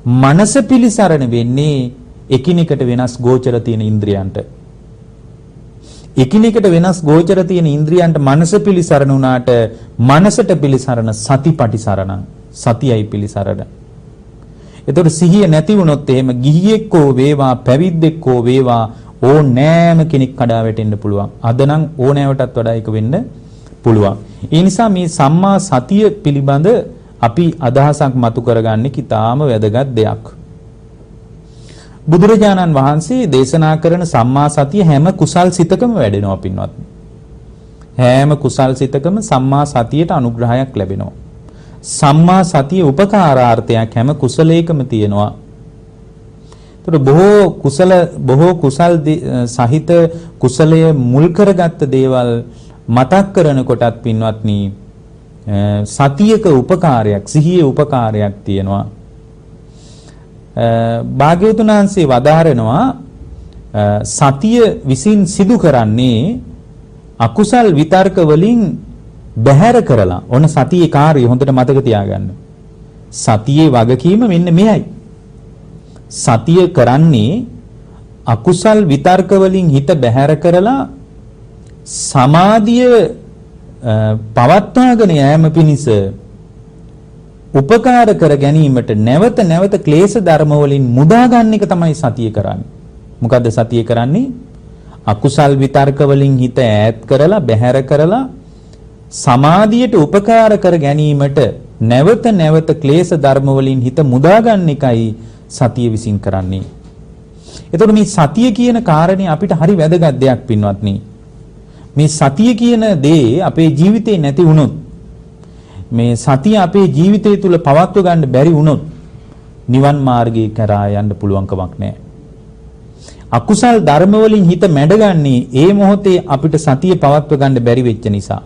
මනස පිළිසරණ වෙන්නේ එකිනෙකට වෙනස් ගෝචර තියෙන ඉන්ද්‍රියන්ට. එකිනෙකට වෙනස් ගෝචර තියෙන ඉන්ද්‍රියන්ට මනස පිළිසරණ වුණාට මනසට පිළිසරණ සතිපටිසරණං. සතියයි පිළිසරණ. එතකොට සිහිය නැති වුණොත් එහෙම ගිහියෙක්කෝ වේවා පැවිද්දෙක්කෝ වේවා ඕනෑම කෙනෙක් කඩා වැටෙන්න පුළුවන්. අද නම් ඕනෑවටත් වඩා එක වෙන්න පුළුවන්. ඒ නිසා මේ සම්මා සතිය පිළිබඳ අපි අදහසක් මතු කරගන්නේ කිතාම වැදගත් දෙයක්. බුදුරජාණන් වහන්සේ දේශනා කරන සම්මා සතිය හැම කුසල් සිතකම වැඩෙනවා පින්වත්. හැම කුසල් සිතකම සම්මා සතියට අනුග්‍රහයක් ලැබෙනවා. සම්මා සතිය උපකාරාර්ථයක් හැම කුසලයකම තියෙනවා. බොහෝ කුසල් සහිත කුසලය මුල් කරගත්ත දේවල් මතක් කරන කොටත් පින්වත්නි සතියක උපකාරයක් සිහියේ උපකාරයක් තියෙනවා. භාග්‍යවතුන් වහන්සේ වදාරනවා සතිය විසින් සිදු කරන්නේ අකුසල් විතර්ක වලින් බැහැර කරලා. ඔන්න සතියේ කාර්යය හොඳට මතක තියාගන්න. සතියේ වගකීම මෙන්න මෙයයි. සතිය කරන්නේ අකුසල් විතර්ක වලින් හිත බැහැර කරලා සමාධිය පවත්වාගෙන යෑම පිණිස උපකාර කර ගැනීමට නැවත නැවත ක්ලේශ ධර්ම වලින් මුදා ගන්න එක තමයි සතිය කරන්නේ. මොකද්ද සතිය කරන්නේ? අකුසල් විතර්ක වලින් හිත ඈත් කරලා බැහැර කරලා සමාධියට උපකාර කර ගැනීමට නැවත නැවත ක්ලේශ ධර්ම වලින් හිත මුදා ගන්න එකයි සතිය විසින් කරන්නේ. එතකොට මේ සතිය කියන කාරණේ අපිට හරි වැදගත් දෙයක් පින්වත්නි. මේ සතිය කියන දේ අපේ ජීවිතේ නැති වුණොත් මේ සතිය අපේ ජීවිතය තුල පවත්ව ගන්න බැරි වුණොත් නිවන් මාර්ගයේ කරා යන්න පුළුවන් කමක් නැහැ. අකුසල් ධර්ම වලින් හිත මැඩගන්නේ ඒ මොහොතේ අපිට සතිය පවත්ව ගන්න බැරි වෙච්ච නිසා.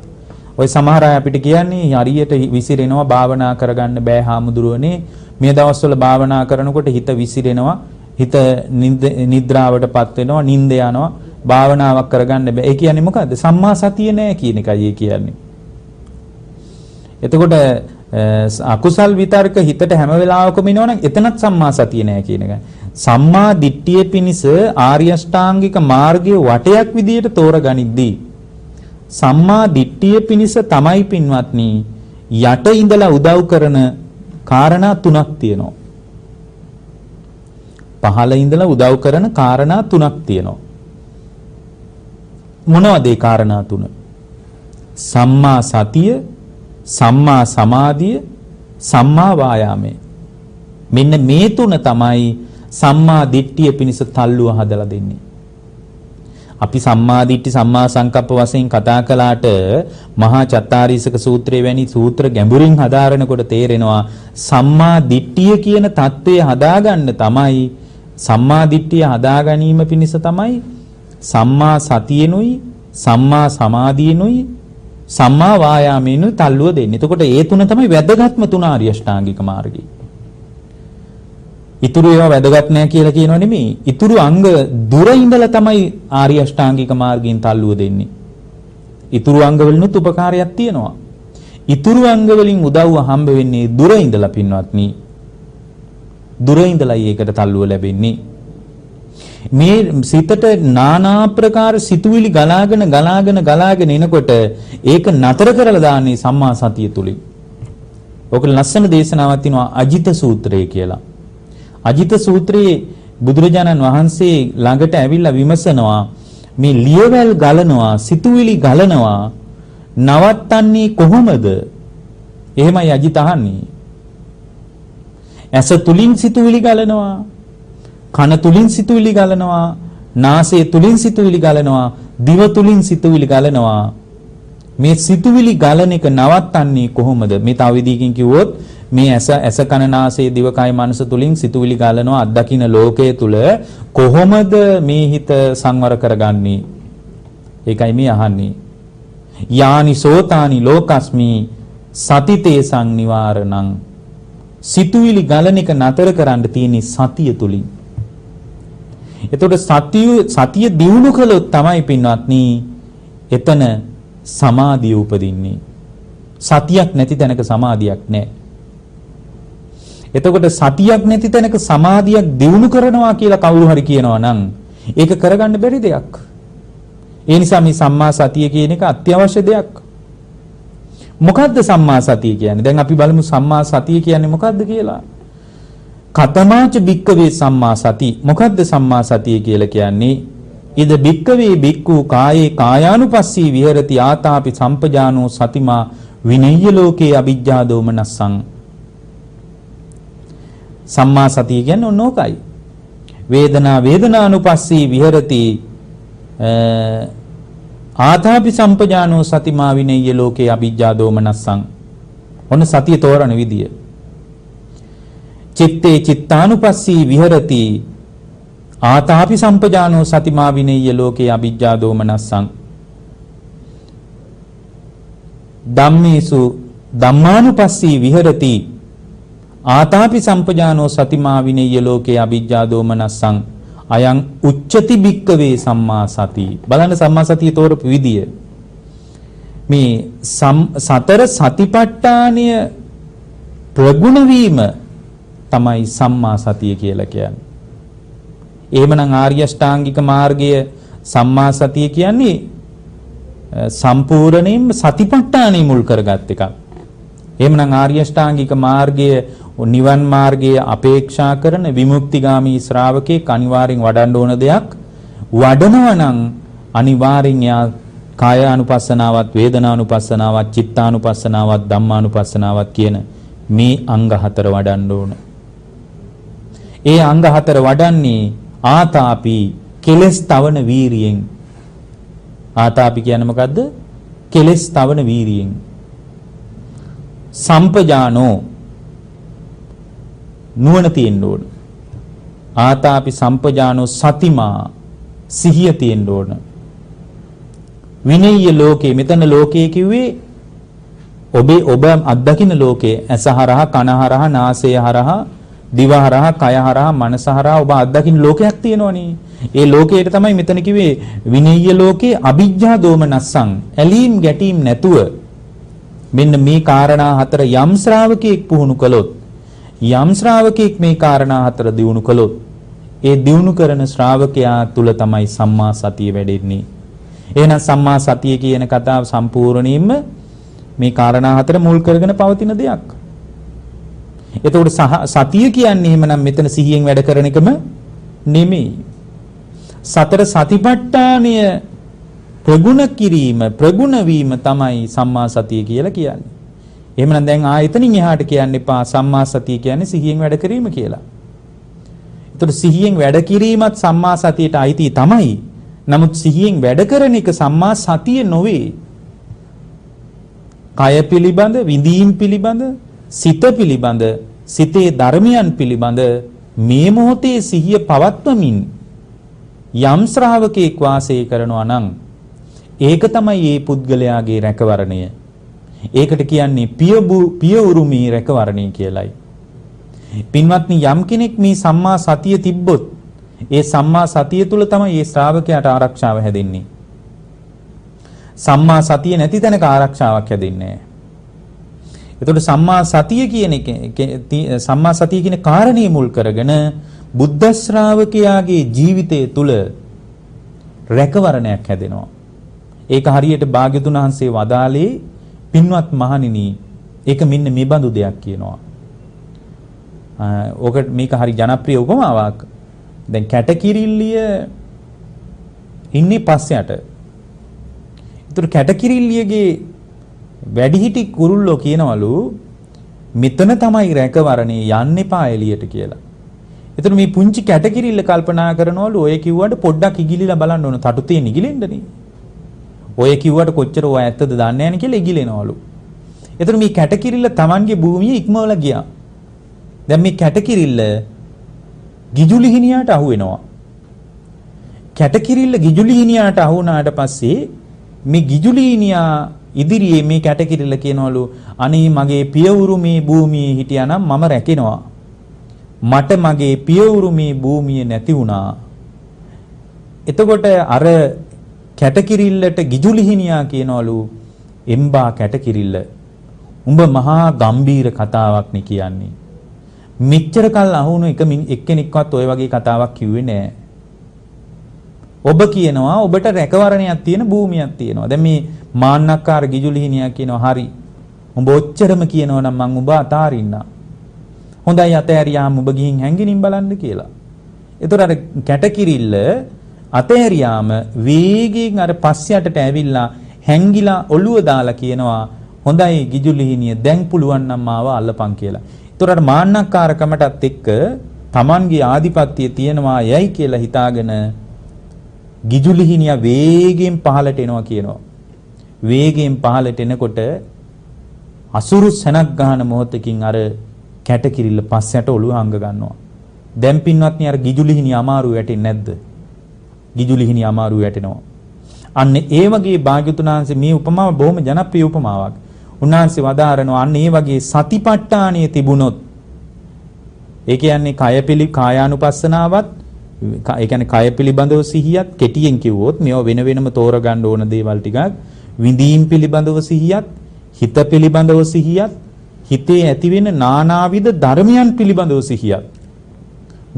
ඔය සමහර අය අපිට කියන්නේ හරියට විසිරෙනවා භාවනා කරගන්න බෑ හාමුදුරුවනේ. මේ දවස්වල භාවනා කරනකොට හිත විසිරෙනවා, හිත නිද්‍රාවටපත් වෙනවා, නිින්ද යනවා, භාවනාවක් කරගන්න බෑ. ඒ කියන්නේ මොකද්ද? සම්මා සතිය නෑ කියන එකයි ඒ කියන්නේ. එතකොට අකුසල් විතර්ක හිතට හැම වෙලාවකම එනවනම් එතනත් සම්මා සතිය නෑ කියන එකයි. සම්මා දිට්ඨිය පිණිස ආර්ය අෂ්ටාංගික මාර්ගයේ වටයක් විදියට තෝරගනිද්දී සම්මා දිට්ඨිය පිණිස තමයි පින්වත්නි යට ඉඳලා උදව් කරන කාරණා තුනක් තියෙනවා. පහළ ඉඳලා උදව් කරන කාරණා තුනක් තියෙනවා. මොනවද ඒ කාරණා තුන? සම්මා සතිය, සම්මා සමාධිය, සම්මා වායාමය. මෙන්න මේ තුන තමයි සම්මා දිට්ඨිය පිණිස තල්ලුව හදලා දෙන්නේ. අපි සම්මා දිට්ඨි සම්මා සංකප්ප වශයෙන් කතා කළාට මහා චත්තාරීසක සූත්‍රයේ වැනි සූත්‍ර ගැඹුරින් හදාරනකොට තේරෙනවා සම්මා දිට්ඨිය කියන தত্ত্বය හදාගන්න තමයි සම්මා දිට්ඨිය හදා ගැනීම පිණිස තමයි සම්මා සතියෙනුයි සම්මා සමාධියෙනුයි සම්මා වායාමයෙනුයි තල්ලුව දෙන්නේ. එතකොට ඒ තුන තමයි වැදගත්ම තුන ආර්ය අෂ්ටාංගික මාර්ගයේ. ඉතුරු ඒවා වැදගත් නැහැ කියලා කියනව නෙමෙයි. ඉතුරු අංග දුර ඉඳලා තමයි ආර්ය අෂ්ටාංගික මාර්ගයෙන් තල්ලුව දෙන්නේ. ඉතුරු අංග වලිනුත් උපකාරයක් තියෙනවා. ඉතුරු අංග වලින් උදව්ව හම්බ වෙන්නේ දුර ඉඳලා පින්වත්නි. දුර ඉඳලා ඒකට තල්ලුව ලැබෙන්නේ. මේ සිතට নানা ආකාර සිතුවිලි ගලාගෙන එනකොට ඒක නතර කරලා දාන්නේ සම්මා සතිය තුලින්. ඔක ලස්සන දේශනාවක් තියෙනවා අජිත සූත්‍රය කියලා. අජිත සූත්‍රයේ බුදුරජාණන් වහන්සේ ළඟට ඇවිල්ලා විමසනවා මේ ලියවැල් ගලනවා, සිතුවිලි ගලනවා, නවත්තන්නේ කොහොමද? එහෙමයි අජිත අහන්නේ. ඇස තුලින් සිතුවිලි ගලනවා, කන තුලින් සිතුවිලි ගලනවා, නාසය තුලින් සිතුවිලි ගලනවා, දිව තුලින් සිතුවිලි ගලනවා. මේ සිතුවිලි ගලන එක නවත්තන්නේ කොහොමද? මේ තව විදිහකින් කිව්වොත් මේ ඇස කන නාසය දිව කය මනස තුලින් සිතුවිලි ගලනවා අත්දකින්න ලෝකයේ තුල කොහොමද මේ හිත සංවර කරගන්නේ? ඒකයි මේ අහන්නේ. යානි සෝතානි ලෝකස්මි සතිතේ සංනිවාරණං. සිතුවිලි ගලන එක නතර කරන්න තියෙන්නේ සතිය තුලින්. එතකොට සතිය දියුණු කළොත් තමයි පින්වත්නි එතන සමාධිය උපදින්නේ. සතියක් නැති තැනක සමාධියක් නැහැ. එතකොට සතියක් නැති තැනක සමාධියක් දියුණු කරනවා කියලා කවුරු හරි කියනවා නම් ඒක කරගන්න බැරි දෙයක්. ඒ නිසා මේ සම්මා සතිය කියන එක අත්‍යවශ්‍ය දෙයක්. මොකද්ද සම්මා සතිය කියන්නේ? දැන් අපි බලමු සම්මා සතිය කියන්නේ මොකද්ද කියලා. කතමාච භික්කවේ සම්මා සති. මොකද්ද සම්මා සතිය කියලා කියන්නේ? ඉද භික්කවේ භික්ඛු කායේ කායානුපස්සී විහෙරති ආතාපි සම්පජානෝ සතිමා විනය්‍ය ලෝකේ අවිජ්ජා දෝමනස්සං. සම්මා සතිය කියන්නේ ඕනෝකයි. වේදනානුපස්සී විහෙරති ආතාපි සම්පජානෝ සතිමා විනය්‍ය ලෝකේ අවිජ්ජා දෝමනස්සං. ඔන්න සතිය තෝරන විදිය. චිත්තේ චිත්තානුපස්සී විහෙරති ආතාපි සම්පජානෝ සතිමා විනය්‍ය ලෝකේ අවිජ්ජා දෝමනස්සං. ධම්මේසු ධම්මානුපස්සී විහෙරති ආතාපි සම්පජානෝ සතිමා විනය්‍ය ලෝකේ අවිජ්ජා දෝමනස්සං. අයං උච්චති භික්කවේ සම්මා සති. බලන්න සම්මා සතිය තෝරපු විදිය. මේ සතර සතිපට්ඨානය ප්‍රගුණ වීම තමයි සම්මා සතිය කියලා කියන්නේ. එහෙමනම් ආර්ය අෂ්ටාංගික මාර්ගය සම්මා සතිය කියන්නේ සම්පූර්ණයෙන්ම සතිපට්ඨානෙ මුල් කරගත් එකක්. එහෙමනම් ආර්ය අෂ්ටාංගික මාර්ගය නිවන් මාර්ගයේ අපේක්ෂා කරන විමුක්තිගාමී ශ්‍රාවකෙක් අනිවාර්යෙන් වඩන්න ඕන දෙයක්. වඩනවා නම් අනිවාර්යෙන් යා කායානුපස්සනාවත්, වේදනානුපස්සනාවත්, චිත්තානුපස්සනාවත්, ධම්මානුපස්සනාවත් කියන මේ අංග හතර වඩන්න ඕන. ඒ අංග හතර වඩන්නේ ආතාපි කෙලස් තවන වීරියෙන්. ආතාපි කියන්නේ මොකද්ද? කෙලස් තවන වීරියෙන්. සම්පජානෝ නුවණ තියෙන්න ඕන. ආතාපි සම්පජානෝ සතිමා සිහිය තියෙන්න ඕන. විනය්‍ය ලෝකේ, මෙතන ලෝකයේ කිව්වේ ඔබ අත්දකින්න ලෝකේ. ඇස හරහා, කන හරහා, නාසය හරහා, දිව හරහා, කය හරහා, මනස හරහා ඔබ අත්දකින්න ලෝකයක් තියෙනවනේ. ඒ ලෝකයට තමයි මෙතන කිව්වේ විනය්‍ය ලෝකේ අවිජ්ජා දෝමනස්සං. ඇලීම් ගැටීම් නැතුව මෙන්න මේ කාරණා හතර යම් ශ්‍රාවකෙක් පුහුණු කළොත්, යම් ශ්‍රාවකෙක් මේ කාරණා හතර දියුණු කළොත්, ඒ දියුණු කරන ශ්‍රාවකයා තුල තමයි සම්මා සතිය වැඩෙන්නේ. එහෙනම් සම්මා සතිය කියන කතාව සම්පූර්ණයෙන්ම මේ කාරණා හතර මුල් කරගෙන පවතින දෙයක්. එතකොට සතිය කියන්නේ එහෙමනම් මෙතන සිහියෙන් වැඩ කරන එකම නෙමෙයි. සතර සතිපට්ඨානය ප්‍රගුණ කිරීම, ප්‍රගුණ වීම තමයි සම්මා සතිය කියලා කියන්නේ. එහෙමනම් දැන් එතනින් එහාට කියන්න එපා සම්මා සතිය කියන්නේ සිහියෙන් වැඩ කිරීම කියලා. එතකොට සිහියෙන් වැඩ කිරීමත් සම්මා සතියට අයිති තමයි. නමුත් සිහියෙන් වැඩ කරන එක සම්මා සතිය නොවේ. කය පිළිබඳ, විඳීම් පිළිබඳ, සිත පිළිබඳ, සිතේ ධර්මයන් පිළිබඳ මේ මොහොතේ සිහිය පවත්වමින් යම් ශ්‍රාවකෙක් වාසය කරනවා නම් ඒක තමයි මේ පුද්ගලයාගේ රැකවරණය. ඒකට කියන්නේ පිය උරුමී රැකවරණය කියලයි. පින්වත්නි, යම් කෙනෙක් මේ සම්මා සතිය තිබ්බොත් ඒ සම්මා සතිය තුල තමයි මේ ශ්‍රාවකයාට ආරක්ෂාව හැදෙන්නේ. සම්මා සතිය නැති තැනක ආරක්ෂාවක් හැදෙන්නේ නැහැ. එතකොට සම්මා සතිය කියන සම්මා සතිය කියන කාරණේ මුල් කරගෙන බුද්ධ ශ්‍රාවකයාගේ ජීවිතය තුල රැකවරණයක් හැදෙනවා. ඒක හරියට භාග්‍යතුන් වහන්සේ වදාළේ පින්වත් මහණෙනි, ඒක මෙන්න මේ බඳු දෙයක් කියනවා. මේක හරි ජනප්‍රිය උපමාවක්. දැන් කැටකිරිල්ලිය ඉන්නේ පස්සයට. ඒතර කැටකිරිල්ලියගේ වැඩිහිටි කුරුල්ලෝ කියනවලු මෙතන තමයි රැකවරණේ යන්න එපා එළියට කියලා. ඒතර මේ පුංචි කැටකිරිල්ල කල්පනා කරනවලු ඔය කිව්වට පොඩ්ඩක් ඉගිලිලා බලන්න ඕන තටු තියෙන ඉගිලෙන්නනේ. ඔය කිව්වට කොච්චර ඔය ඇත්තද දන්නේ නැහැ කියලා ඉගිලෙනවලු. ඒතර මේ කැටකිරිල්ල Tamanගේ භූමිය ඉක්මවලා ගියා. දැන් මේ කැටකිරිල්ල ගිජුලිහිනියාට අහු වෙනවා. කැටකිරිල්ල ගිජුලිහිනියාට අහු වුණාට පස්සේ මේ ගිජුලිහිනියා ඉදිරියේ මේ කැටකිරිල්ල කියනවලු අනේ මගේ පියවුරු මේ භූමියේ හිටියානම් මම රැකෙනවා. මට මගේ පියවුරු මේ භූමියේ නැති වුණා. එතකොට අර කැටකිරිල්ලට ගිජුලිහිනියා කියනවලු එම්බා කැටකිරිල්ල උඹ මහා ගම්බීර කතාවක් නේ කියන්නේ. මෙච්චර කල් අහුණු එක්කෙනෙක්වත් ওই වගේ කතාවක් කිව්වේ නෑ. ඔබ කියනවා ඔබට රැකවරණයක් තියෙන භූමියක් තියෙනවා. දැන් මේ මාන්නක්කාර ගිජුලිහිනියා කියනවා හරි. උඹ ඔච්චරම කියනවා නම් මං උඹ අතාරින්න. හොඳයි අතෑරියාම උඹ ගිහින් හැංගිනින් බලන්න කියලා. ඒතර අර කැටකිරිල්ල අතෑරියාම වේගයෙන් අර පස්සයටට ඇවිල්ලා හැංගිලා ඔළුව දාලා කියනවා හොඳයි ගිජුලිහිනිය දැන් පුළුවන් නම් මාව අල්ලපන් කියලා. ඒතර අර මාන්නක්කාරකමටත් එක්ක Tamanගේ ආධිපත්‍යය තියෙනවා යයි කියලා හිතාගෙන ගිජුලිහිනියා වේගයෙන් පහළට එනවා කියනවා. වේගයෙන් පහළට එනකොට අසුරු සැනක් ගන්න මොහොතකින් අර කැටකිරිල්ල පස්සට ඔළුව හංග ගන්නවා. දැන් පින්වත්නි අර ගිජුලිහිනිය අමාරු වැටෙන්නේ නැද්ද? ගිජුලිහිනිය අමාරු වැටෙනවා. අන්න ඒ වගේ භාග්‍යතුන් වහන්සේ මේ උපමාව බොහොම ජනප්‍රිය උපමාවක්. උන්වහන්සේ වදාරනවා අන්න ඒ වගේ සතිපට්ඨානිය තිබුණොත් ඒ කියන්නේ කායානුපස්සනාවත් ඒ කියන්නේ කය පිළිබඳව සිහියත් කෙටියෙන් කිව්වොත් මේවා වෙන වෙනම තෝරගන්න ඕන දේවල් ටිකක් විඳීම් පිළිබඳව සිහියත් හිත පිළිබඳව සිහියත් හිතේ ඇතිවෙන නානාවිද ධර්මයන් පිළිබඳව සිහියත්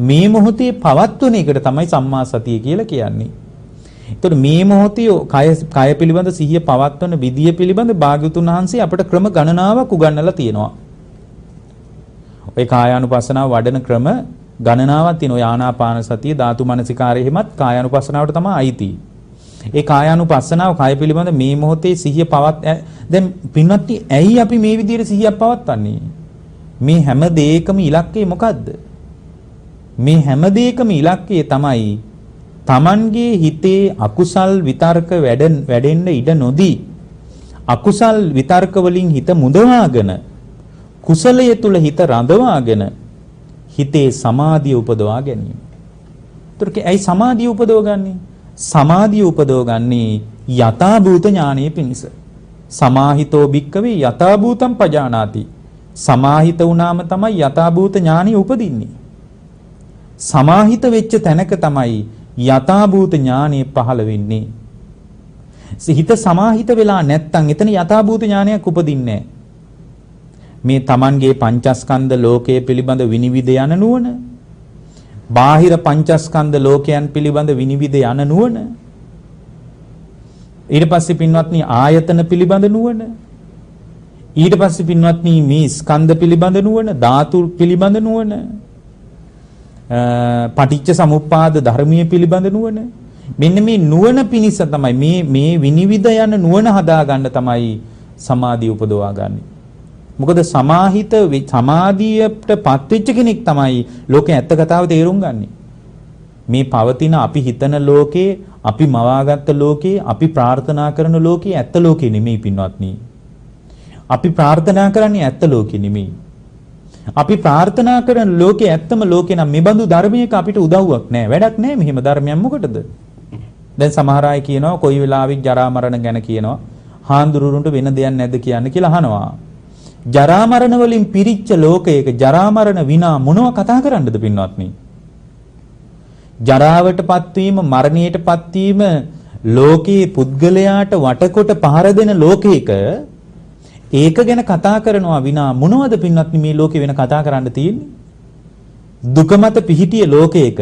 මේ මොහොතේ පවත්වන එකට තමයි සම්මා සතිය කියලා කියන්නේ. ඒතකොට මේ මොහොතේ කය පිළිබඳ සිහිය පවත්වන විදිය පිළිබඳ භාග්‍යතුන් වහන්සේ අපට ක්‍රම ගණනාවක් උගන්වලා තියෙනවා. ඔය කායානුපස්සනාව වඩන ක්‍රම ගණනාවක් තියෙනවා. ආනාපාන සතිය ධාතු මනසිකාරය එහෙමත් කායානුපස්සනාවට තමයි අයිති. ඒ කායානුපස්සනාව කය පිළිබඳ මේ මොහොතේ සිහිය දැන් පින්වත්නි ඇයි අපි මේ විදිහට සිහියක් පවත්වන්නේ? මේ හැම දෙයකම ඉලක්කය මොකද්ද? මේ හැම දෙයකම ඉලක්කය තමයි Tamanගේ හිතේ අකුසල් විතර්ක වැඩෙන්න ඉඩ නොදී අකුසල් විතර්ක වලින් හිත මුදවාගෙන කුසලයේ තුල හිත රඳවාගෙන හිතේ සමාධිය උපදවා ගැනීම. ඒතරක ඇයි සමාධිය උපදවගන්නේ? සමාධිය උපදවගන්නේ යථා භූත ඥානයේ පිණිස. සමාහිතෝ භික්කවේ යථා භූතම් පජානාති. සමාහිත වුණාම තමයි යථා භූත ඥානිය උපදින්නේ. සමාහිත වෙච්ච තැනක තමයි යථා භූත ඥානිය පහළ වෙන්නේ. හිත සමාහිත වෙලා නැත්තම් එතන යථා භූත ඥානයක් උපදින්නේ නැහැ. මේ Tamanගේ පංචස්කන්ධ ලෝකයේ පිළිබඳ විනිවිද යන නුවණ, බාහිර පංචස්කන්ධ ලෝකයන් පිළිබඳ විනිවිද යන නුවණ, ඊට පස්සේ පින්වත්නි ආයතන පිළිබඳ නුවණ, ඊට පස්සේ පින්වත්නි මේ ස්කන්ධ පිළිබඳ නුවණ, ධාතු පිළිබඳ නුවණ, පටිච්ච සමුප්පාද ධර්මීය පිළිබඳ නුවණ, මෙන්න මේ නුවණ පිණිස තමයි මේ විනිවිද යන නුවණ හදාගන්න තමයි සමාධිය උපදවා ගන්න. මොකද සමාධියට පත්වෙච්ච කෙනෙක් තමයි ලෝකේ ඇත්ත කතාව තේරුම් ගන්නේ. මේ පවතින අපි හිතන ලෝකේ, අපි මවාගත්ත ලෝකේ, අපි ප්‍රාර්ථනා කරන ලෝකේ ඇත්ත ලෝකේ නෙමෙයි පින්වත්නි. අපි ප්‍රාර්ථනා කරන්නේ ඇත්ත ලෝකේ නෙමෙයි. අපි ප්‍රාර්ථනා කරන ලෝකේ ඇත්තම ලෝකේ නම් මේ බඳු ධර්මයක අපිට උදව්වක් නැහැ. වැඩක් නැහැ මෙහෙම ධර්මයක් මොකටද? දැන් සමහර අය කියනවා කොයි වෙලාවෙත් ජරා මරණ ගැන කියනවා. හාඳුරුරුන්ට වෙන දෙයක් නැද්ද කියන්න කියලා අහනවා. ජරා මරණ වලින් පිරිච්ච ලෝකයක ජරා මරණ විනා මොනව කතා කරන්නද පින්වත්නි? ජරාවටපත් වීම, මරණයටපත් වීම ලෝකයේ පුද්ගලයාට වටකොට පහර දෙන ලෝකයක ඒක ගැන කතා කරනවා විනා මොනවද පින්වත්නි මේ ලෝකේ වෙන කතා කරන්න තියෙන්නේ? දුක මත පිහිටිය ලෝකයක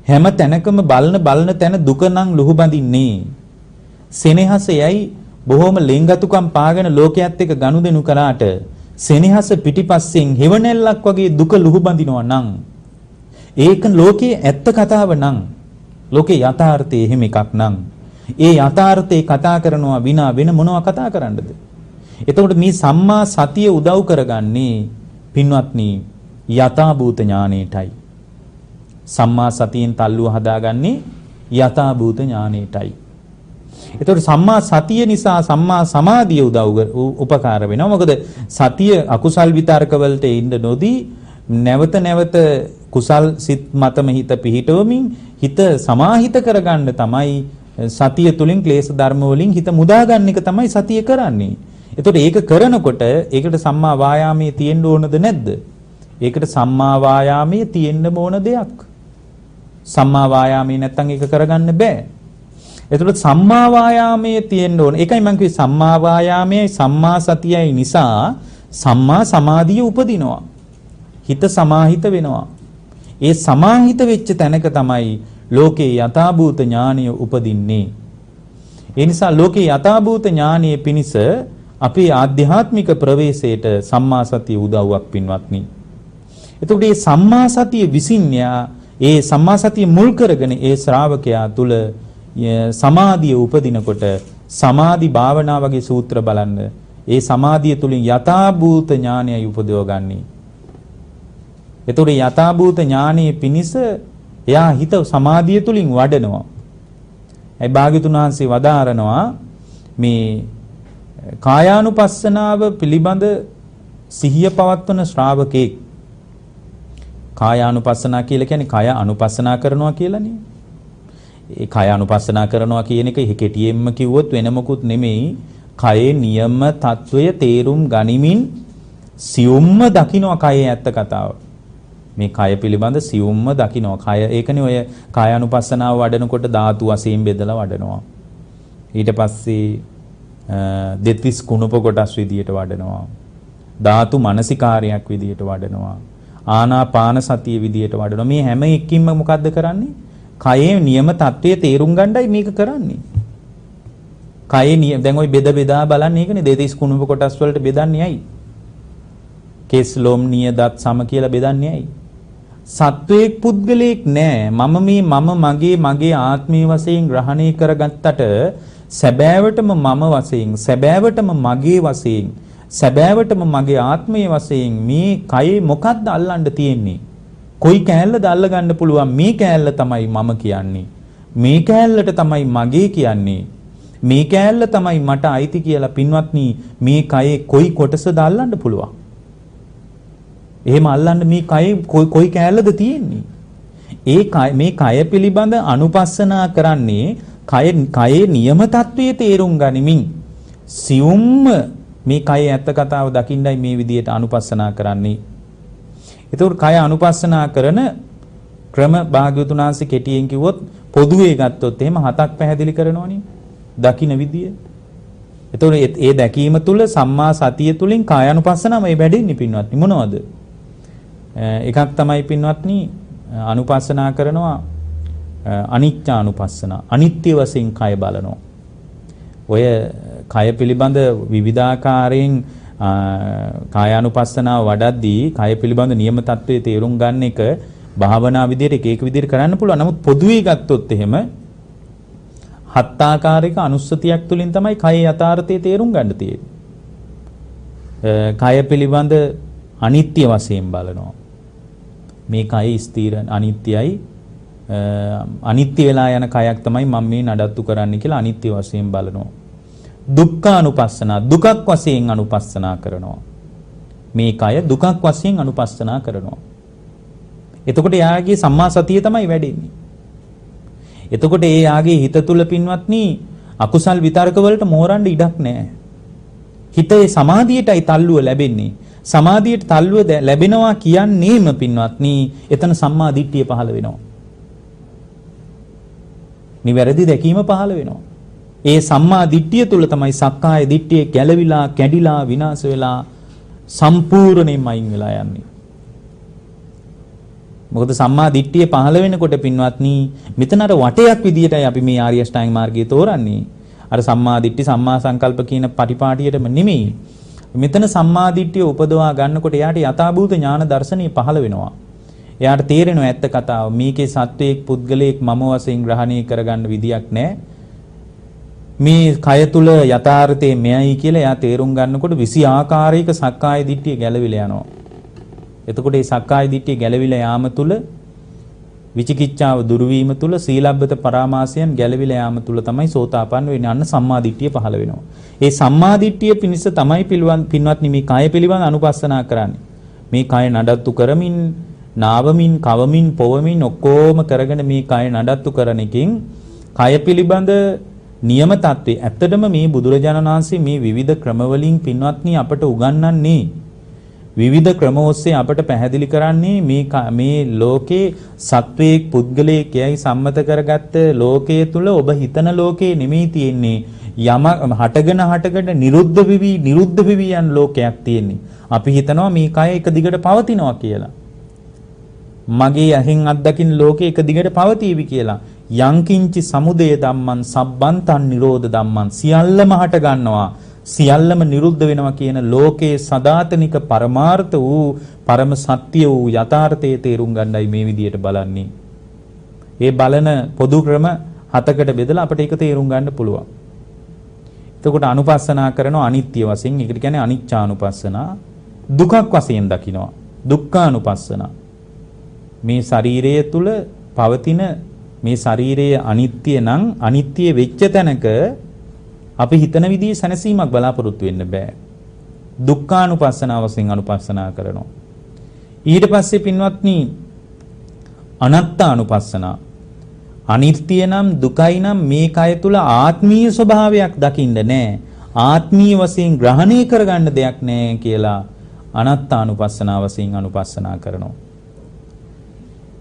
හැම තැනකම බලන තැන දුක නම් ලුහු බඳින්නේ. සෙනෙහසයයි බොහොම ලෙන්ගතුකම් පාගෙන ලෝකයේත් එක්ක ගනුදෙනු කරාට සෙනෙහස පිටිපස්සෙන් හෙවණැල්ලක් වගේ දුක ලුහු බඳිනවා නම් ඒක ලෝකයේ ඇත්ත කතාව නම් ලෝකේ යථාර්ථය එහෙම එකක් නම් ඒ යථාර්ථේ කතා කරනවා විනා වෙන මොනවා කතා කරන්නද? එතකොට මේ සම්මා සතිය උදව් කරගන්නේ පින්වත්නි යථාභූත ඥානෙටයි. සම්මා සතියෙන් තල්ලුව හදාගන්නේ යථාභූත ඥානෙටයි. එතකොට සම්මා සතිය නිසා සම්මා සමාධිය උපකාර වෙනවා. මොකද සතිය අකුසල් විතර්ක වලට ඉන්න නොදී නැවත නැවත කුසල් සිත් මතම හිත පිහිටවමින් හිත සමාහිත කරගන්න තමයි සතිය තුලින් ක්ලේශ ධර්ම වලින් හිත මුදා ගන්න එක තමයි සතිය කරන්නේ. එතකොට ඒක කරනකොට ඒකට සම්මා වායාමයේ තියෙන්න ඕනද නැද්ද? ඒකට සම්මා වායාමයේ තියෙන්න ඕන දෙයක්. සම්මා වායාමයේ නැත්තම් ඒක කරගන්න බෑ. එතකොට සම්මා වායාමයේ තියෙන්න ඕන. ඒකයි මම කිව්වේ සම්මා වායාමයේ සම්මා සතියයි නිසා සම්මා සමාධිය උපදිනවා. හිත සමාහිත වෙනවා. ඒ සමාහිත වෙච්ච තැනක තමයි ලෝකේ යථාභූත ඥානය උපදින්නේ. ඒ නිසා ලෝකේ යථාභූත ඥානයේ පිනිස අපේ ආධ්‍යාත්මික ප්‍රවේශයට සම්මා සතිය උදව්වක් පින්වත්නි. එතකොට මේ සම්මා සතිය විසින් ඒ සම්මා සතිය මුල් කරගෙන ඒ ශ්‍රාවකයා තුල සමාධිය උපදිනකොට සමාධි භාවනා වගේ සූත්‍ර බලන්න. ඒ සමාධිය තුලින් යථාභූත ඥානයයි උපදවගන්නේ. එතකොට යථාභූත ඥානයේ පිනිස එයා හිත සමාධිය තුලින් වඩනවා. ඒ භාග්‍යතුන් වහන්සේ වදාරනවා මේ කායානුපස්සනාව පිළිබඳ සිහිය පවත්වන ශ්‍රාවකෙක්. කායානුපස්සනා කියලා කියන්නේ කය අනුපස්සනා කරනවා කියලානේ. ඒ කය අනුපස්සනා කරනවා කියන එක කෙටියෙන්ම කිව්වොත් වෙන මොකුත් නෙමෙයි. කයේ නියම తত্ত্বය තේරුම් ගනිමින් සියුම්ම දකින්න කයේ ඇත්ත කතාව. මේ කය පිළිබඳ සියුම්ම දකින්න. කය ඒකනේ ඔය කායානුපස්සනාව වඩනකොට ධාතු වශයෙන් බෙදලා වඩනවා. ඊට පස්සේ දෙතිස් කුණප කොටස් විදියට වඩනවා. ධාතු මනසිකාරයක් විදියට වඩනවා. ආනාපාන සතිය විදියට වඩනවා. මේ හැම එකකින්ම මොකද්ද කරන්නේ? කයේ නියම தත්ත්වය තේරුම් ගන්නයි මේක කරන්නේ. කයේ දැන් ওই බෙද බෙදා බලන්නේ ඒකනේ. දෙතිස් කුණප කොටස් වලට බෙදන්නේ ඇයි? කෙස් ලොම් නිය දත් සම කියලා බෙදන්නේ ඇයි? සත්වයක් පුද්ගලයෙක් නෑ. මම මගේ ආත්මීය වශයෙන් ග්‍රහණය කරගත්තට සැබෑවටම මම වශයෙන්, සැබෑවටම මගේ වශයෙන්, සැබෑවටම මගේ ආත්මීය වශයෙන් මේ කයේ මොකද්ද අල්ලන්න තියෙන්නේ? කොයි කෑල්ලද අල්ල ගන්න පුළුවන්? මේ කෑල්ල තමයි මම කියන්නේ. මේ කෑල්ලට තමයි මගේ කියන්නේ. මේ කෑල්ල තමයි මට අයිති කියලා පින්වත්නි මේ කයේ කොයි කොටසද අල්ලන්න පුළුවන්? එහෙම අල්ලන්න මේ කයේ කොයි කෑල්ලද තියෙන්නේ? මේ කය පිළිබඳ අනුපස්සනා කරන්නේ කයේ නියම තත්වයේ තේරුම් ගනිමින් සියුම්ම මේ කයේ ඇත්ත කතාව දකින්නයි මේ විදියට අනුපස්සනා කරන්නේ. ඒතකොට කය අනුපස්සනා කරන ක්‍රම භාග්‍යවතුන් වහන්සේ කෙටියෙන් කිව්වොත් පොදුවේ ගත්තොත් එහෙම 7ක් පැහැදිලි කරනවනේ දකින්න විදිය. ඒතකොට ඒ දැකීම තුළ සම්මා සතිය තුළින් කාය අනුපස්සනාව මේ වැඩෙන්නේ පින්වත්නි මොනවද? එකක් තමයි පින්වත්නි අනුපස්සනා කරනවා අනිත්‍යානුපස්සන. අනිත්‍ය වශයෙන් කය බලනවා. ඔය කය පිළිබඳ විවිධාකාරයෙන් කායානුපස්සනාව වඩද්දී කය පිළිබඳ නියම தત્ත්වයේ තේරුම් ගන්න එක භාවනා විදියට එක විදියට කරන්න පුළුවන්. නමුත් පොදුවේ ගත්තොත් එහෙම හත් ආකාරයක අනුස්සතියක් තුලින් තමයි කය යථාර්ථයේ තේරුම් ගන්න තියෙන්නේ. කය පිළිබඳ අනිත්‍ය වශයෙන් බලනවා. මේ කය ස්ථිර අනිත්‍යයි. අනිත්‍ය වෙලා යන කයක් තමයි මම මේ නඩත්තු කරන්න කියලා අනිත්‍ය වශයෙන් බලනවා. දුක්ඛානුපස්සනා දුකක් වශයෙන් අනුපස්සනා කරනවා. මේ කය දුකක් වශයෙන් අනුපස්සනා කරනවා. එතකොට යාගේ සම්මා සතිය තමයි වැඩෙන්නේ. එතකොට ඒ යාගේ හිත තුල පින්වත්නි අකුසල් විතර්ක වලට මෝරන්න ඉඩක් නැහැ. හිතේ සමාධියටයි තල්ලුව ලැබෙන්නේ. සමාධියට තල්ලුව ලැබෙනවා කියන්නේම පින්වත්නි එතන සම්මා දිට්ඨිය පහළ වෙනවා. නිවැරදි දැකීම පහළ වෙනවා. ඒ සම්මා දිට්ඨිය තුල තමයි සක්කාය දිට්ඨිය ගැලවිලා කැඩිලා විනාශ වෙලා සම්පූර්ණයෙන්ම අයින් වෙලා යන්නේ. මොකද සම්මා දිට්ඨිය පහළ වෙනකොට පින්වත්නි මෙතන අර වටයක් විදියටයි අපි මේ ආර්ය අෂ්ටාංග මාර්ගය තෝරන්නේ. අර සම්මා දිට්ඨි සම්මා සංකල්ප කියන පටිපාටියටම නෙමෙයි. මෙතන සම්මා දිට්ඨිය උපදවා ගන්නකොට යාට යථාභූත ඥාන දර්ශනීය පහළ වෙනවා. එයාට තේරෙනවා ඇත්ත කතාව. මේකේ සත්වයේක් පුද්ගලයෙක් මම වශයෙන් ග්‍රහණය කරගන්න විදියක් නැහැ. මේ කය තුල යථාර්ථයේ මෙයයි කියලා එයා තේරුම් ගන්නකොට 20 ආකාරයක සක්කාය දිට්ඨිය ගැලවිලා යනවා. එතකොට මේ සක්කාය දිට්ඨිය ගැලවිලා යාම තුල විචිකිච්ඡාව දුරු වීම තුල සීලබ්බත පරාමාසයන් ගැලවිලා යාම තුල තමයි සෝතාපන්න වෙන්නේ. අන්න සම්මා දිට්ඨිය පහළ වෙනවා. ඒ සම්මා දිට්ඨිය පිණිස තමයි පින්වත්නි මේ කය පිළිබඳ අනුපස්සනා කරන්නේ. මේ කය නඩත්තු කරමින්, නාවමින්, කවමින්, පොවමින් ඔක්කොම කරගෙන මේ කය නඩත්තු කරන එකෙන් කය පිළිබඳ නියම தත්ත්වය ඇත්තටම මේ බුදුරජාණන් වහන්සේ මේ විවිධ ක්‍රමවලින් පින්වත්නි අපට උගන්වන්නේ විවිධ ක්‍රම ඔස්සේ අපට පැහැදිලි කරන්නේ මේ ලෝකේ සත්වයේ පුද්ගලයෙක් යයි සම්මත කරගත්ත ලෝකයේ තුල ඔබ හිතන ලෝකේ නෙමෙයි තියෙන්නේ යම හටගෙන නිරුද්ධ වෙවි යන ලෝකයක් තියෙන්නේ. අපි හිතනවා මේ කය එක දිගට පවතිනවා කියලා. මගේ ඇහෙන් අත්දකින්න ලෝකේ එක දිගට පවතිවි කියලා. යංකින්චි සමුදය ධම්මං සබ්බන්තං නිරෝධ ධම්මං සියල්ලම හට ගන්නවා. සියල්ලම නිරුද්ධ වෙනවා කියන ලෝකයේ සදාතනික පරමාර්ථ වූ පරම සත්‍ය වූ යථාර්ථයේ තේරුම් ගන්නයි මේ විදියට බලන්නේ. ඒ බලන පොදු ක්‍රම 7කට බෙදලා අපිට ඒක තේරුම් ගන්න පුළුවන්. එතකොට අනුපස්සනා කරනවා අනිත්‍ය වශයෙන්. ඒකට කියන්නේ අනිච්චානුපස්සනා. දුකක් වශයෙන් දකිනවා. දුක්ඛානුපස්සනා. මේ ශරීරය තුල පවතින මේ ශරීරයේ අනිත්‍ය නම් අනිත්‍ය වෙච්ච තැනක අපි හිතන විදිහේ සැනසීමක් බලාපොරොත්තු වෙන්න බෑ. දුක්ඛානුපස්සනාව වශයෙන් අනුපස්සනා කරනවා. ඊට පස්සේ පින්වත්නි අනාත්තානුපස්සනා. අනිත්‍ය නම් දුකයි නම් මේ කය තුල ආත්මීය ස්වභාවයක් දකින්න නෑ. ආත්මීය වශයෙන් ග්‍රහණය කරගන්න දෙයක් නෑ කියලා අනාත්තානුපස්සනාව වශයෙන් අනුපස්සනා කරනවා.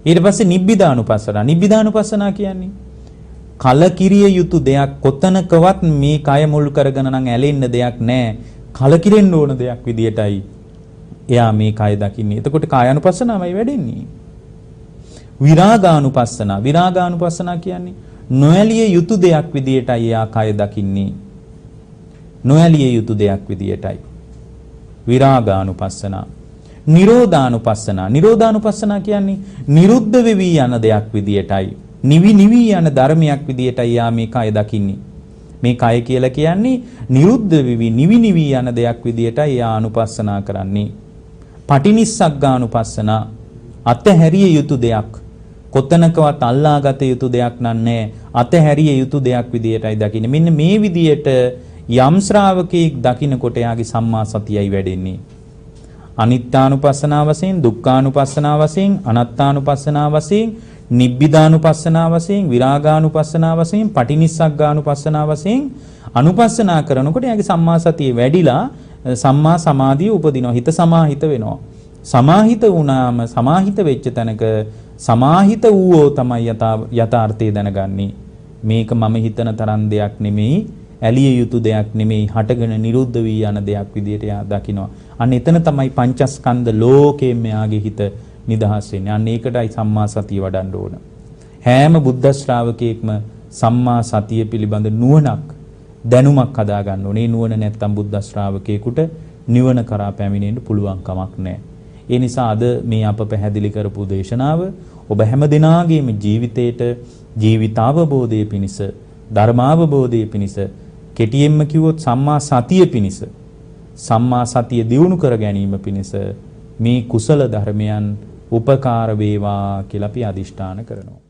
ඊට පස්සේ නිබ්බිදානුපස්සනා. නිබ්බිදානුපස්සනා කියන්නේ කලකිරිය යුතු දෙයක් කොතනකවත් මේ කය මුල් කරගෙන නම් ඇලෙන්න දෙයක් නැහැ. කලකිරෙන්න ඕන දෙයක් විදියටයි එයා මේ කය දකින්නේ. එතකොට කායानुපස්සනාවයි වැඩෙන්නේ. විරාගානුපස්සනා. විරාගානුපස්සනා කියන්නේ නොඇලිය යුතු දෙයක් විදියටයි එයා කය දකින්නේ. නොඇලිය යුතු දෙයක් විදියටයි. විරාගානුපස්සනා. නිරෝධානුපස්සනා. නිරෝධානුපස්සනා කියන්නේ නිරුද්ධ වෙවි යන දෙයක් විදියටයි. නිවි යන ධර්මයක් විදියටයි යා මේ කය දකින්නේ. මේ කය කියලා කියන්නේ නිරුද්ධ වෙවි නිවි යන දෙයක් විදියටයි යා අනුපස්සනා කරන්නේ. පටිනිස්සග්ගානුපස්සනා. අතහැරිය යුතු දෙයක්. කොතනකවත් අල්ලාගත යුතු දෙයක් නන්නේ. අතහැරිය යුතු දෙයක් විදියටයි දකින්නේ. මෙන්න මේ විදියට යම් ශ්‍රාවකෙක් දකින්නකොට යාගේ සම්මා සතියයි වැඩෙන්නේ. අනිත්‍යානුපස්සනා වශයෙන්, දුක්ඛානුපස්සනා වශයෙන්, අනාත්තානුපස්සනා වශයෙන්, නිබ්බිදානුපස්සනා වශයෙන්, විරාගානුපස්සනා වශයෙන්, පටිනිස්සග්ගානුපස්සනා වශයෙන් අනුපස්සනා කරනකොට යාගේ සම්මා සතිය වැඩිලා සම්මා සමාධිය උපදිනවා. හිත සමාහිත වෙනවා. සමාහිත වුණාම සමාහිත වෙච්ච තැනක සමාහිත වූෝ තමයි යථාර්ථය දැනගන්නේ. මේක මම හිතන තරම් දෙයක් නෙමෙයි, ඇලිය යුතු දෙයක් නෙමෙයි, හටගෙන නිරුද්ධ වී යන දෙයක් විදියට යා දකිනවා. අන්න එතන තමයි පංචස්කන්ධ ලෝකයෙන් මෙයාගේ හිත නිදහස් වෙන්නේ. අන්න ඒකටයි සම්මා සතිය වඩන්න ඕන. හැම බුද්ධ ශ්‍රාවකයෙක්ම සම්මා සතිය පිළිබඳ නුවණක් දැනුමක් හදා ගන්න ඕනේ. නුවණ නැත්තම් බුද්ධ ශ්‍රාවකයෙකුට නිවන කරා පැමිණෙන්න පුළුවන් කමක් නැහැ. ඒ නිසා අද මේ අප පැහැදිලි කරපු දේශනාව ඔබ හැම දිනාගේම ජීවිතේට ජීවිතාවබෝධයේ පිණිස, ධර්මාවබෝධයේ පිණිස, කෙටියෙන්ම කිව්වොත් සම්මා සතිය පිණිස, සම්මා සතිය දියුණු කර ගැනීම පිණිස මේ කුසල ධර්මයන් උපකාර වේවා කියලා අපි අදිෂ්ඨාන කරනවා.